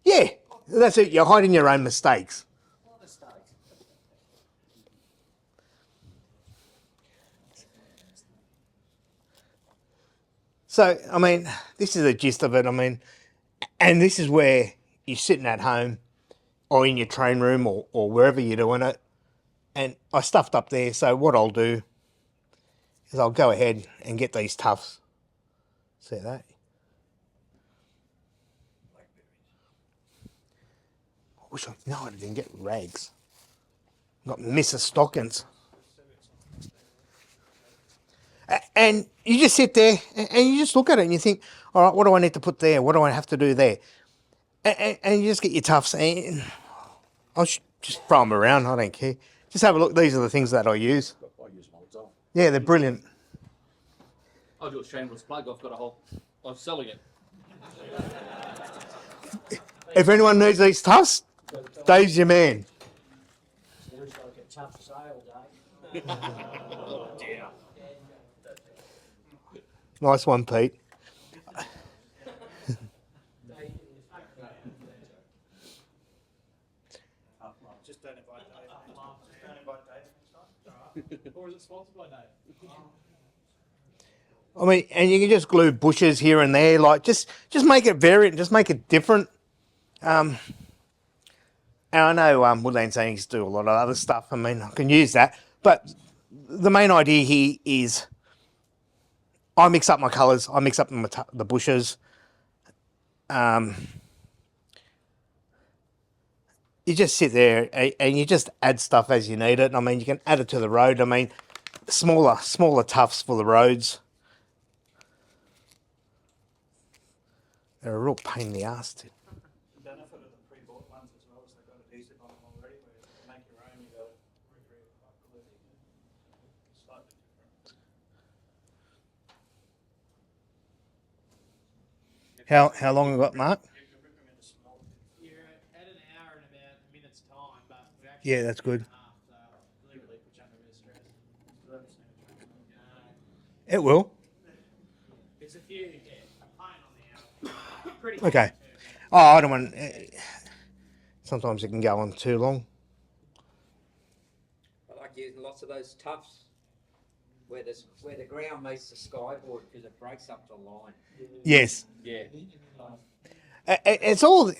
Yeah, that's it. You're hiding your own mistakes. What mistakes? So, I mean, this is the gist of it. I mean, and this is where you're sitting at home or in your train room or wherever you're doing it. And I stuffed up there. So what I'll do is I'll go ahead and get these tufts. See that? I wish I didn't get rags. Got Mrs. Stockings. And you just sit there and you just look at it and you think, all right, what do I need to put there? What do I have to do there? And you just get your tufts and I'll just throw them around. I don't care. Just have a look. These are the things that I use. I use them all the time. Yeah, they're brilliant. I do a shameless plug. I've got a whole. I'm selling it. If anyone needs these tufts, Dave's your man. Sounds like a tough sale day. Oh dear. Nice one, Pete. Just don't invite Dave. Just don't invite Dave next time. Or is it sponsored by Dave? I mean, and you can just glue bushes here and there, like just make it variant, just make it different. And I know Woodland Sandings do a lot of other stuff. I mean, I can use that, but the main idea here is I mix up my colours, I mix up the bushes. You just sit there and you just add stuff as you need it. I mean, you can add it to the road. I mean, smaller tufts for the roads. They're a real pain in the ass to. The benefit of the pre-bought ones as well is they've got adhesive on them already, where if you make your own, you got to recreate it quite quickly. Slightly different. How long we got, Mark? You can rip them into small. You're at an hour and about a minute's time, but we actually Yeah, that's good. deliberately put you under a bit of stress. It will. There's a few, a pain on the hour. Pretty Okay. Oh, I don't want. Sometimes it can go on too long. I like using lots of those tufts where the ground meets the skyboard because it breaks up the line. Yes. Yeah. It's all.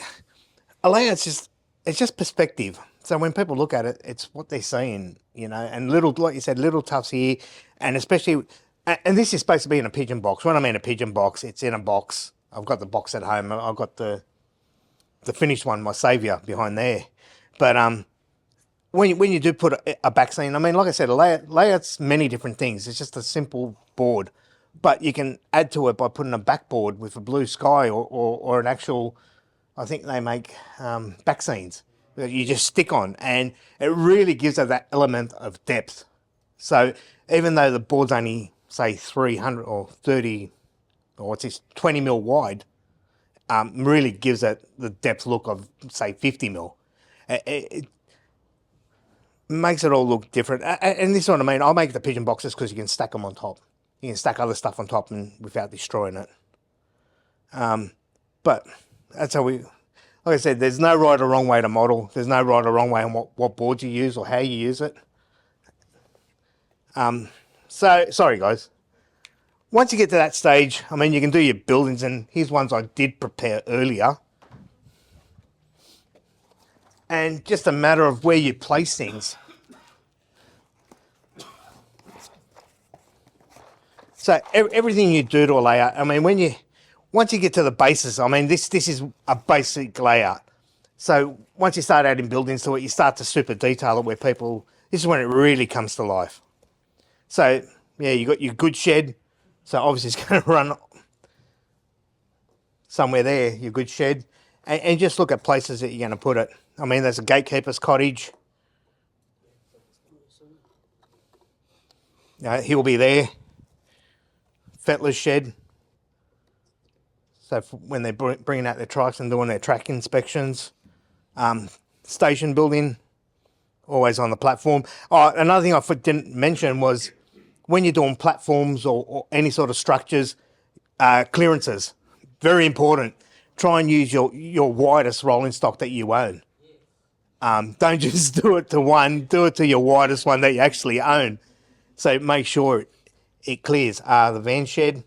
A layout's it's just perspective. So when people look at it, it's what they're seeing, you know. And little, like you said, little tufts here, and especially, and this is supposed to be in a pigeon box. When I mean a pigeon box, it's in a box. I've got the box at home. I've got the finished one, my saviour, behind there. But when you do put a back scene, I mean, like I said, a layout's many different things. It's just a simple board, but you can add to it by putting a backboard with a blue sky or an actual. I think they make back scenes that you just stick on, and it really gives it that element of depth. So even though the board's only say 300 or 30 or what's this 20 mil wide, really gives it the depth look of, say, 50 mil. It makes it all look different. And this is what I mean. I'll make the pigeon boxes because you can stack them on top. You can stack other stuff on top and without destroying it. But that's how we... Like I said, there's no right or wrong way to model. There's no right or wrong way on what boards you use or how you use it. So, sorry guys. Once you get to that stage, I mean, you can do your buildings, and here's ones I did prepare earlier. And just a matter of where you place things. So everything you do to a layout, I mean, once you get to the basis, I mean, this is a basic layout. So once you start adding buildings to it, you start to super detail it where this is when it really comes to life. So, yeah, you got your good shed. So obviously it's going to run somewhere there, your good shed. And just look at places that you're going to put it. I mean, there's a gatekeeper's cottage. He'll be there. Fettler's shed. So when they're bringing out their trucks and doing their track inspections. Station building, always on the platform. Oh, another thing I didn't mention was when you're doing platforms or any sort of structures, clearances. Very important. Try and use your widest rolling stock that you own. Don't just do it to one, do it to your widest one that you actually own. So make sure it clears the van shed.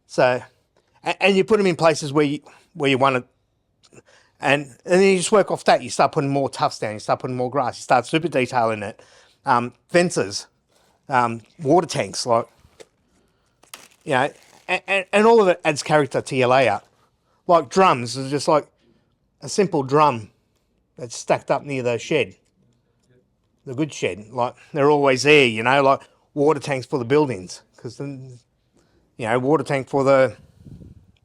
So, and you put them in places where you want to, and then you just work off that. You start putting more tufts down, you start putting more grass, you start super detailing it. Fences, water tanks, like, you know, and all of it adds character to your layout. Like drums, is just like a simple drum that's stacked up near the shed, the good shed. Like, they're always there, you know, like water tanks for the buildings, because then, you know, water tank for the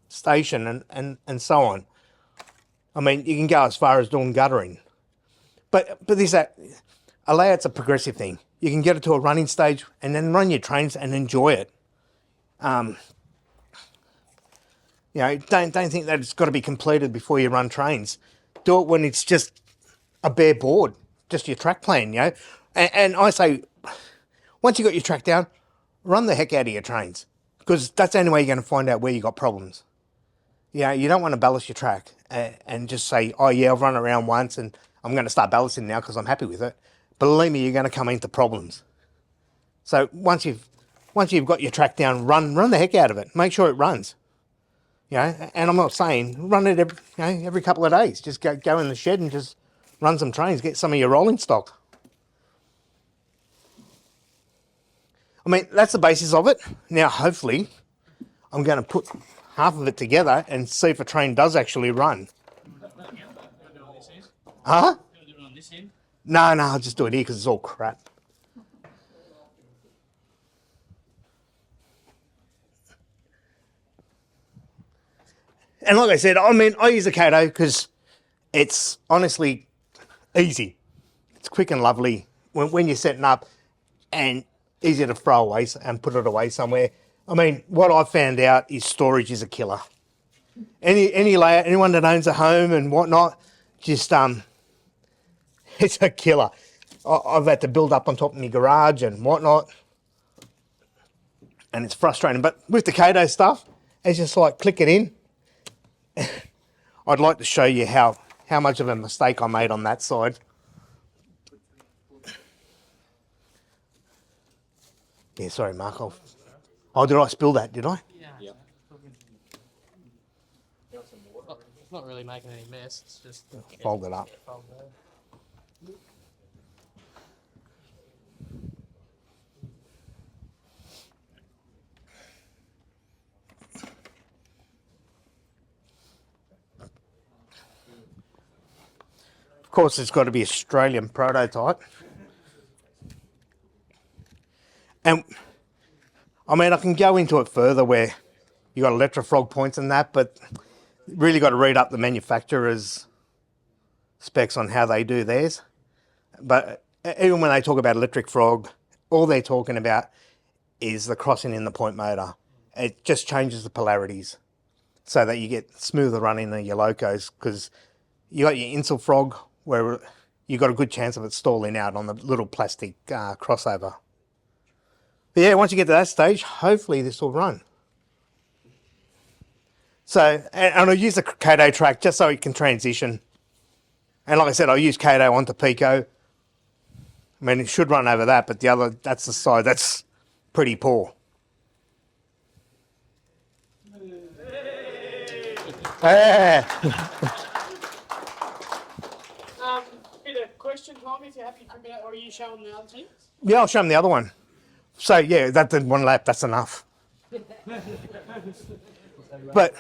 station and so on. I mean, you can go as far as doing guttering, but a layout's a progressive thing. You can get it to a running stage and then run your trains and enjoy it. You know, don't think that it's got to be completed before you run trains. Do it when it's just a bare board, just your track plan, you know. And I say, once you got your track down, run the heck out of your trains, because that's the only way you're going to find out where you got problems. You know, you don't want to ballast your track and just say, oh yeah, I've run around once and I'm going to start ballasting now because I'm happy with it. Believe me, you're going to come into problems. So once you've got your track down, run the heck out of it. Make sure it runs. You know, and I'm not saying run it every couple of days. Just go in the shed and just run some trains, get some of your rolling stock. I mean, that's the basis of it. Now, hopefully, I'm going to put half of it together and see if a train does actually run. Huh? Do it on this end. No, I'll just do it here because it's all crap. And like I said, I mean, I use a Kato because it's honestly easy. It's quick and lovely when you're setting up, and easy to throw away and put it away somewhere. I mean, what I've found out is storage is a killer. Any layout, anyone that owns a home and whatnot, just it's a killer. I've had to build up on top of my garage and whatnot, and it's frustrating. But with the Kato stuff, it's just like click it in. I'd like to show you how much of a mistake I made on that side. Yeah, sorry, Mark. Oh, did I spill that? Did I? Yeah. It's not really making any mess. It's just Fold it up. fold it over. Of course, it's got to be Australian prototype. And I mean, I can go into it further where you got electrofrog points and that, but really got to read up the manufacturer's specs on how they do theirs. But even when they talk about electric frog, all they're talking about is the crossing in the point motor. It just changes the polarities. so that you get smoother running than your locos, because you got your insel frog where you got a good chance of it stalling out on the little plastic crossover. But yeah, once you get to that stage, hopefully this will run. So, and I'll use the Kato track just so it can transition. And like I said, I'll use Kato onto Pico. I mean, it should run over that, but that's the side that's pretty poor. Yeah. Bit of question time if you're happy to bring it, or are you showing the other teams? Yeah, I'll show them the other one. So yeah, that did one lap, that's enough. But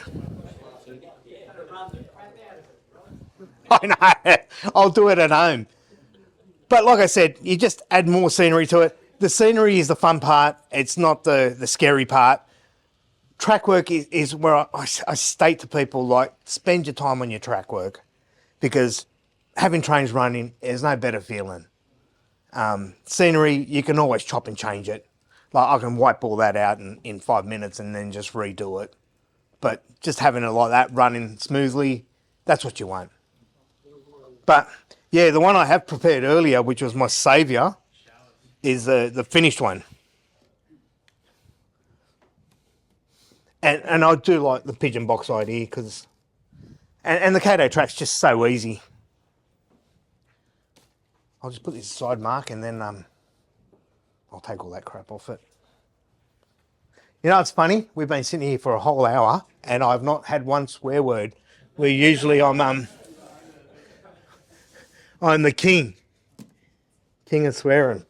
I know, I'll do it at home. But like I said, you just add more scenery to it. The scenery is the fun part. It's not the scary part. Track work is where I state to people, like, spend your time on your track work, because having trains running is no better feeling. Scenery, you can always chop and change it. Like, I can wipe all that out in 5 minutes and then just redo it. But just having it like that, running smoothly, that's what you want. But yeah, the one I have prepared earlier, which was my saviour, is the finished one. And I do like the pigeon box idea, because and the Kato track's just so easy. I'll just put this aside, Mark, and then I'll take all that crap off it. You know, it's funny, we've been sitting here for a whole hour and I've not had one swear word. Where usually I'm the king of swearing.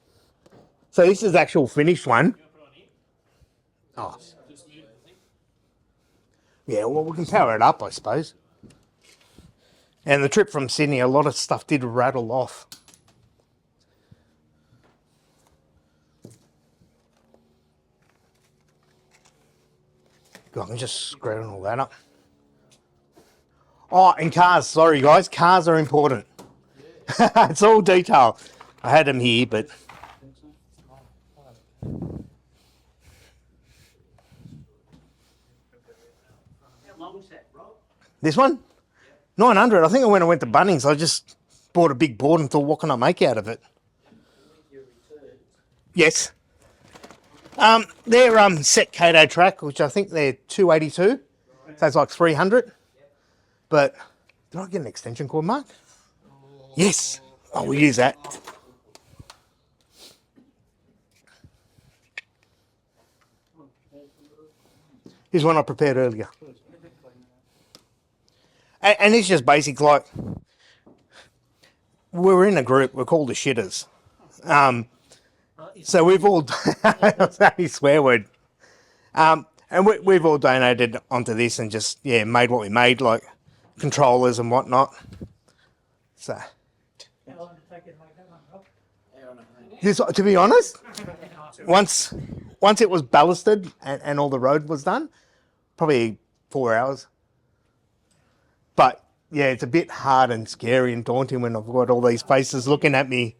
So this is the actual finished one. Oh. Yeah, well, we can power it up, I suppose. And the trip from Sydney, a lot of stuff did rattle off. God, I'm just screwing all that up. Oh, and cars. Sorry, guys. Cars are important. It's all detail. I had them here, but... This one? 900. I think when I went to Bunnings, I just bought a big board and thought, what can I make out of it? Yes. They're set Kato track, which I think they're 282. So it's like 300. But did I get an extension cord, Mark? Yes. Oh, we'll use that. Here's one I prepared earlier. And it's just basic, like, we're in a group, we're called the Shitters. So we've all, that's a swear word. And we've all donated onto this and just, yeah, made what we made, like controllers and whatnot. So. How long did it take you to make that one, Rob? This, to be honest, once it was ballasted and all the road was done, probably 4 hours. But yeah, it's a bit hard and scary and daunting when I've got all these faces looking at me.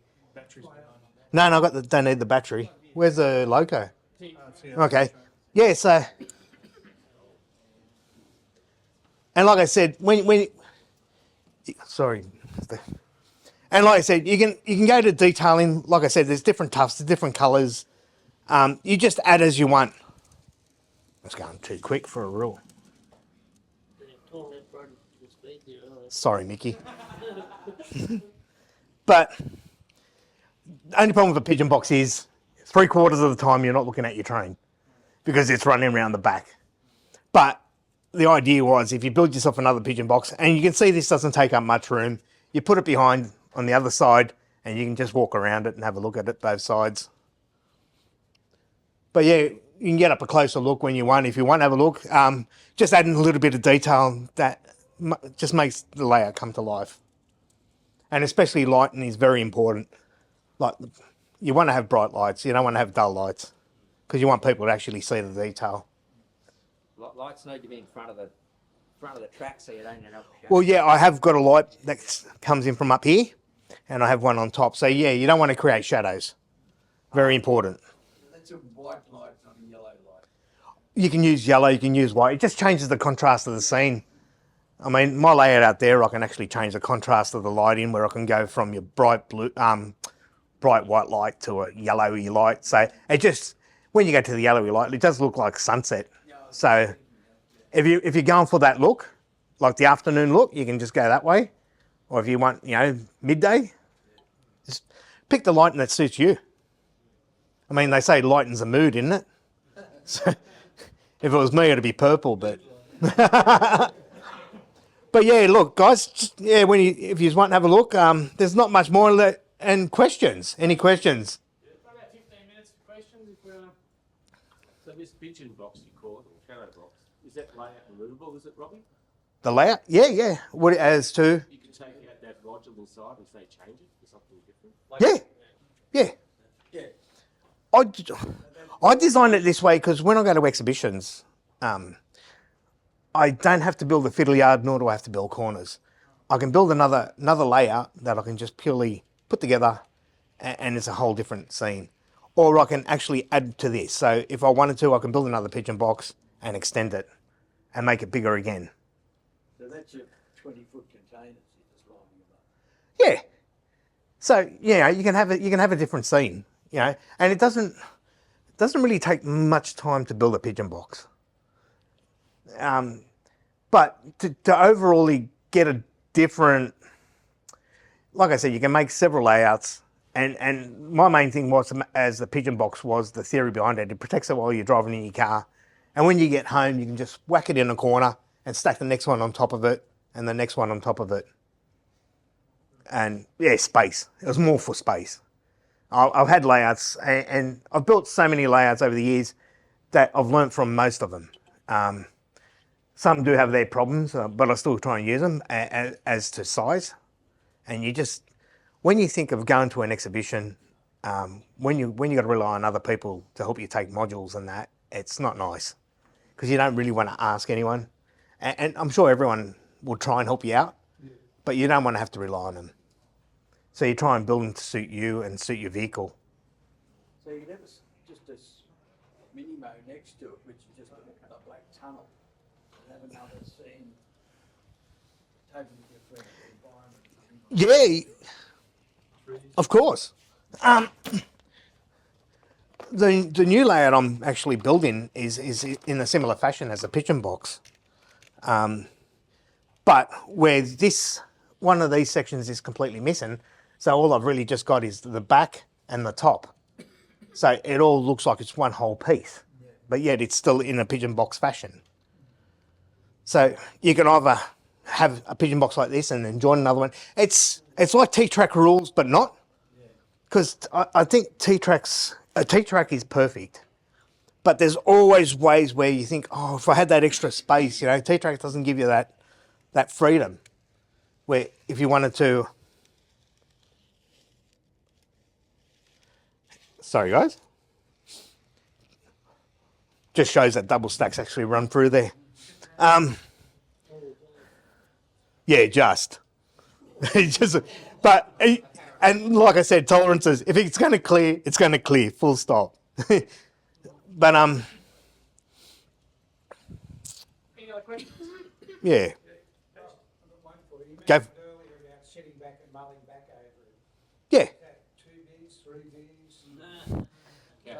No, don't need the battery. Where's the loco? Okay. Yeah, so, and like I said, sorry. And like I said, you can go to detailing. Like I said, there's different tufts, there's different colours. You just add as you want. That's going too quick for a rule. Sorry, Mickey. But the only problem with a pigeon box is 3/4 of the time you're not looking at your train because it's running around the back. But the idea was, if you build yourself another pigeon box, and you can see this doesn't take up much room, you put it behind on the other side and you can just walk around it and have a look at it both sides. But yeah, you can get up a closer look when you want. If you want to have a look, just adding a little bit of detail that just makes the layout come to life. And especially lighting is very important. Like, you want to have bright lights, you don't want to have dull lights, because you want people to actually see the detail. Lights need to be in front of the track so you don't end up. Well, yeah, I have got a light that comes in from up here, and I have one on top. So yeah, you don't want to create shadows. Very important. That's a white light, not a yellow light. you can use yellow, you can use white. It just changes the contrast of the scene. I mean, my layout out there, I can actually change the contrast of the lighting, where I can go from your bright blue, bright white light to a yellowy light. So it just, when you go to the yellowy light, it does look like sunset. So if you're going for that look, like the afternoon look, you can just go that way. Or if you want, midday, just pick the lighting that suits you. I mean, they say lighting's a mood, isn't it? So if it was me, it'd be purple, but. But yeah, look, guys, if you want to have a look, there's not much more that. And questions? Any questions? Got about 15 minutes for questions if we're. So this pigeon box you call it, or shadow box, is that layout removable, is it, Robbie? The layout? Yeah. What as to? You can take out that modular side and say change it for something different? Yeah. I designed it this way because when I go to exhibitions, I don't have to build a fiddle yard, nor do I have to build corners. I can build another layout that I can just purely put together, and it's a whole different scene. Or I can actually add to this. So if I wanted to, I can build another pigeon box and extend it and make it bigger again. So that's your 20-foot containers you're just lining them up. Yeah. So you can have a different scene, and it doesn't really take much time to build a pigeon box. But to overall get a different, like I said, you can make several layouts, and my main thing was, as the pigeon box was, the theory behind it. It protects it while you're driving in your car, and when you get home, you can just whack it in a corner and stack the next one on top of it, and the next one on top of it. And yeah, space. It was more for space. I've had layouts, and I've built so many layouts over the years that I've learnt from most of them. Some do have their problems, but I still try and use them as to size. And when you think of going to an exhibition, when you got to rely on other people to help you take modules and that, it's not nice, because you don't really want to ask anyone. And I'm sure everyone will try and help you out, but you don't want to have to rely on them. So you try and build them to suit you and suit your vehicle. So you have just this mini-mo next to it, which is just a black tunnel. And have another scene, totally different environment. Yeah, of course. The new layout I'm actually building is in a similar fashion as a pigeon box, but where one of these sections is completely missing, so all I've really just got is the back and the top. So it all looks like it's one whole piece, but yet it's still in a pigeon box fashion. So you can either have a pigeon box like this and then join another one. It's like T-Track rules, but not, because I think T-Track is perfect, but there's always ways where you think, oh, if I had that extra space, T-Track doesn't give you that freedom, where if you wanted to. Sorry, guys. Just shows that double stacks actually run through there. Yeah, just. But like I said, tolerances. If it's going to clear, it's going to clear. Full stop. But Any other questions? yeah. I've got one for you. You Go. mentioned earlier about sitting back and mulling back over it. Yeah. Is that 2 beers, 3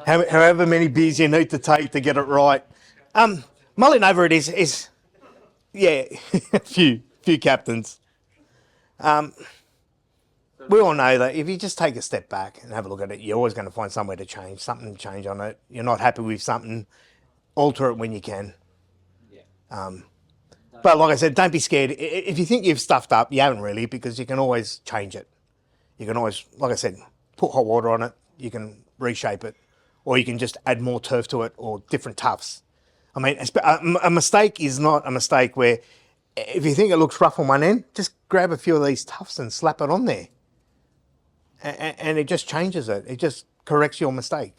beers? However many beers you need to take to get it right. Mulling over it is yeah, a few captains. We all know that if you just take a step back and have a look at it, you're always going to find somewhere to change, something to change on it. You're not happy with something, alter it when you can. But like I said, don't be scared. If you think you've stuffed up, you haven't really, because you can always change it. You can always, like I said, put hot water on it. You can reshape it, or you can just add more turf to it, or different tufts. I mean, a mistake is not a mistake where, if you think it looks rough on one end, just grab a few of these tufts and slap it on there. And it just changes it. It just corrects your mistake.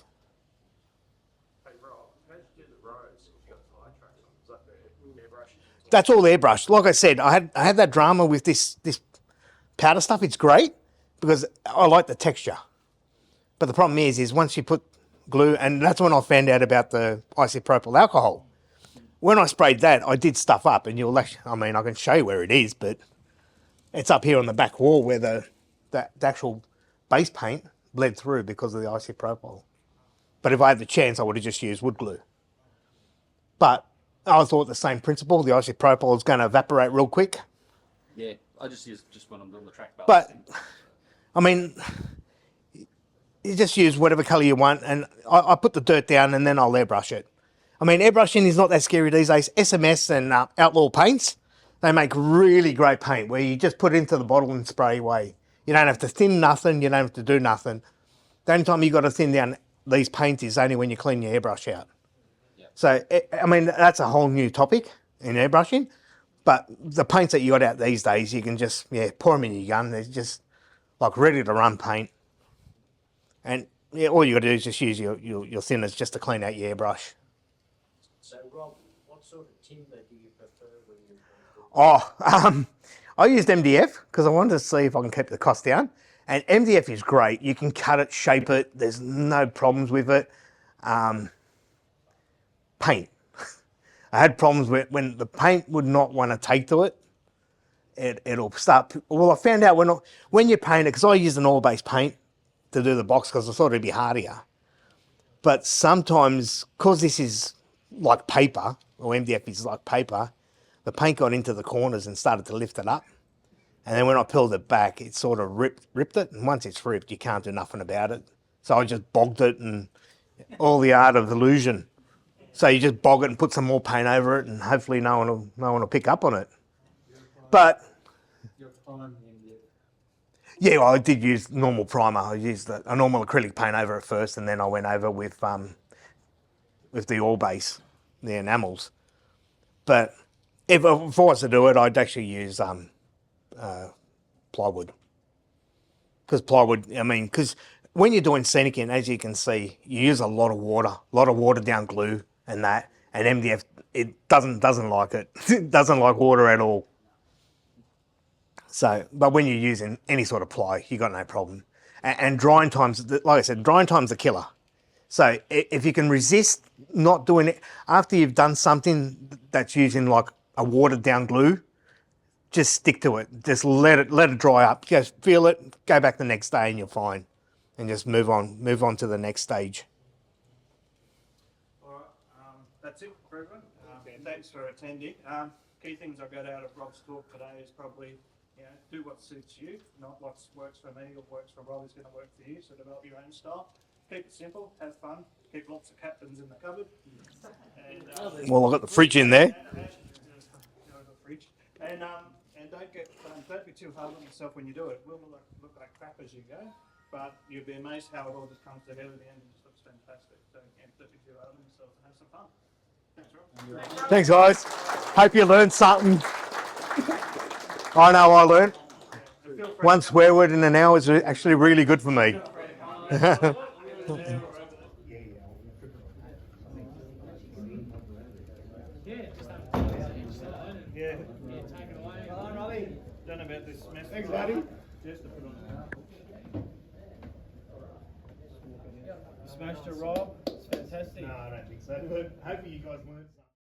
Hey Rob, how did you do the roads if you got fly tracks on? Was that the airbrush? That's all airbrushed. Like I said, I had that drama with this powder stuff. It's great because I like the texture. But the problem is once you put glue, and that's when I found out about the isopropyl alcohol. when I sprayed that, I did stuff up, and you'll actually, I mean, I can show you where it is, but it's up here on the back wall where the actual base paint bled through because of the isopropyl. But if I had the chance, I would have just used wood glue. But I thought the same principle, the isopropyl is going to evaporate real quick. Yeah, I just use just when I'm doing the track But, balance. I mean, you just use whatever colour you want, and I put the dirt down and then I'll airbrush it. I mean, airbrushing is not that scary these days. SMS and Outlaw Paints, they make really great paint where you just put it into the bottle and spray away. You don't have to thin nothing, you don't have to do nothing. The only time you got to thin down these paints is only when you clean your airbrush out. Yep. So, I mean, that's a whole new topic in airbrushing. But the paints that you got out these days, you can just, pour them in your gun. They're just like ready to run paint. And all you got to do is just use your thinners just to clean out your airbrush. So, Rob, what sort of timber do you prefer when you? I used MDF because I wanted to see if I can keep the cost down. And MDF is great. You can cut it, shape it. There's no problems with it. Paint. I had problems with when the paint would not want to take to it. It'll start. Well, I found out when you paint it, because I used an oil-based paint to do the box because I thought it'd be hardier. But sometimes, because this is like paper, or MDF is like paper, the paint got into the corners and started to lift it up. And then when I peeled it back, it sort of ripped it. And once it's ripped, you can't do nothing about it. So I just bogged it, and all the art of illusion. So you just bog it and put some more paint over it, and hopefully no one will pick up on it. But yeah, well, I did use normal primer. I used a normal acrylic paint over it first, and then I went over with the oil base, the enamels. But if I was to do it, I'd actually use plywood. Because plywood, I mean, because when you're doing scenic, as you can see, you use a lot of watered down glue and that, and MDF, it doesn't like it. It doesn't like water at all. So, but when you're using any sort of ply, you got no problem. And drying times, like I said, drying time's a killer. So if you can resist not doing it, after you've done something that's using like a watered down glue, just stick to it. Just let it dry up. Just feel it, go back the next day and you're fine. And just move on to the next stage. All right, that's it for everyone. Thanks for attending. Key things I got out of Rob's talk today is probably, do what suits you, not what works for me or works for Rob is going to work for you. So develop your own style. Keep it simple, have fun, keep lots of captains in the cupboard. And, Well, I've got the fridge in there. And don't be too hard on yourself when you do it. It will look like crap as you go, but you'll be amazed how it all just comes together at the end and just looks fantastic. So don't be too hard on yourself and have some fun. Thanks, Rob. Thanks, guys. Hope you learned something. I know I learned. One swear word in an hour is actually really good for me. Yeah. Don't know about this mess. Thanks, buddy. Just to put on. Smashed a Rob. It's fantastic. No, I don't think so. But hopefully you guys learned something.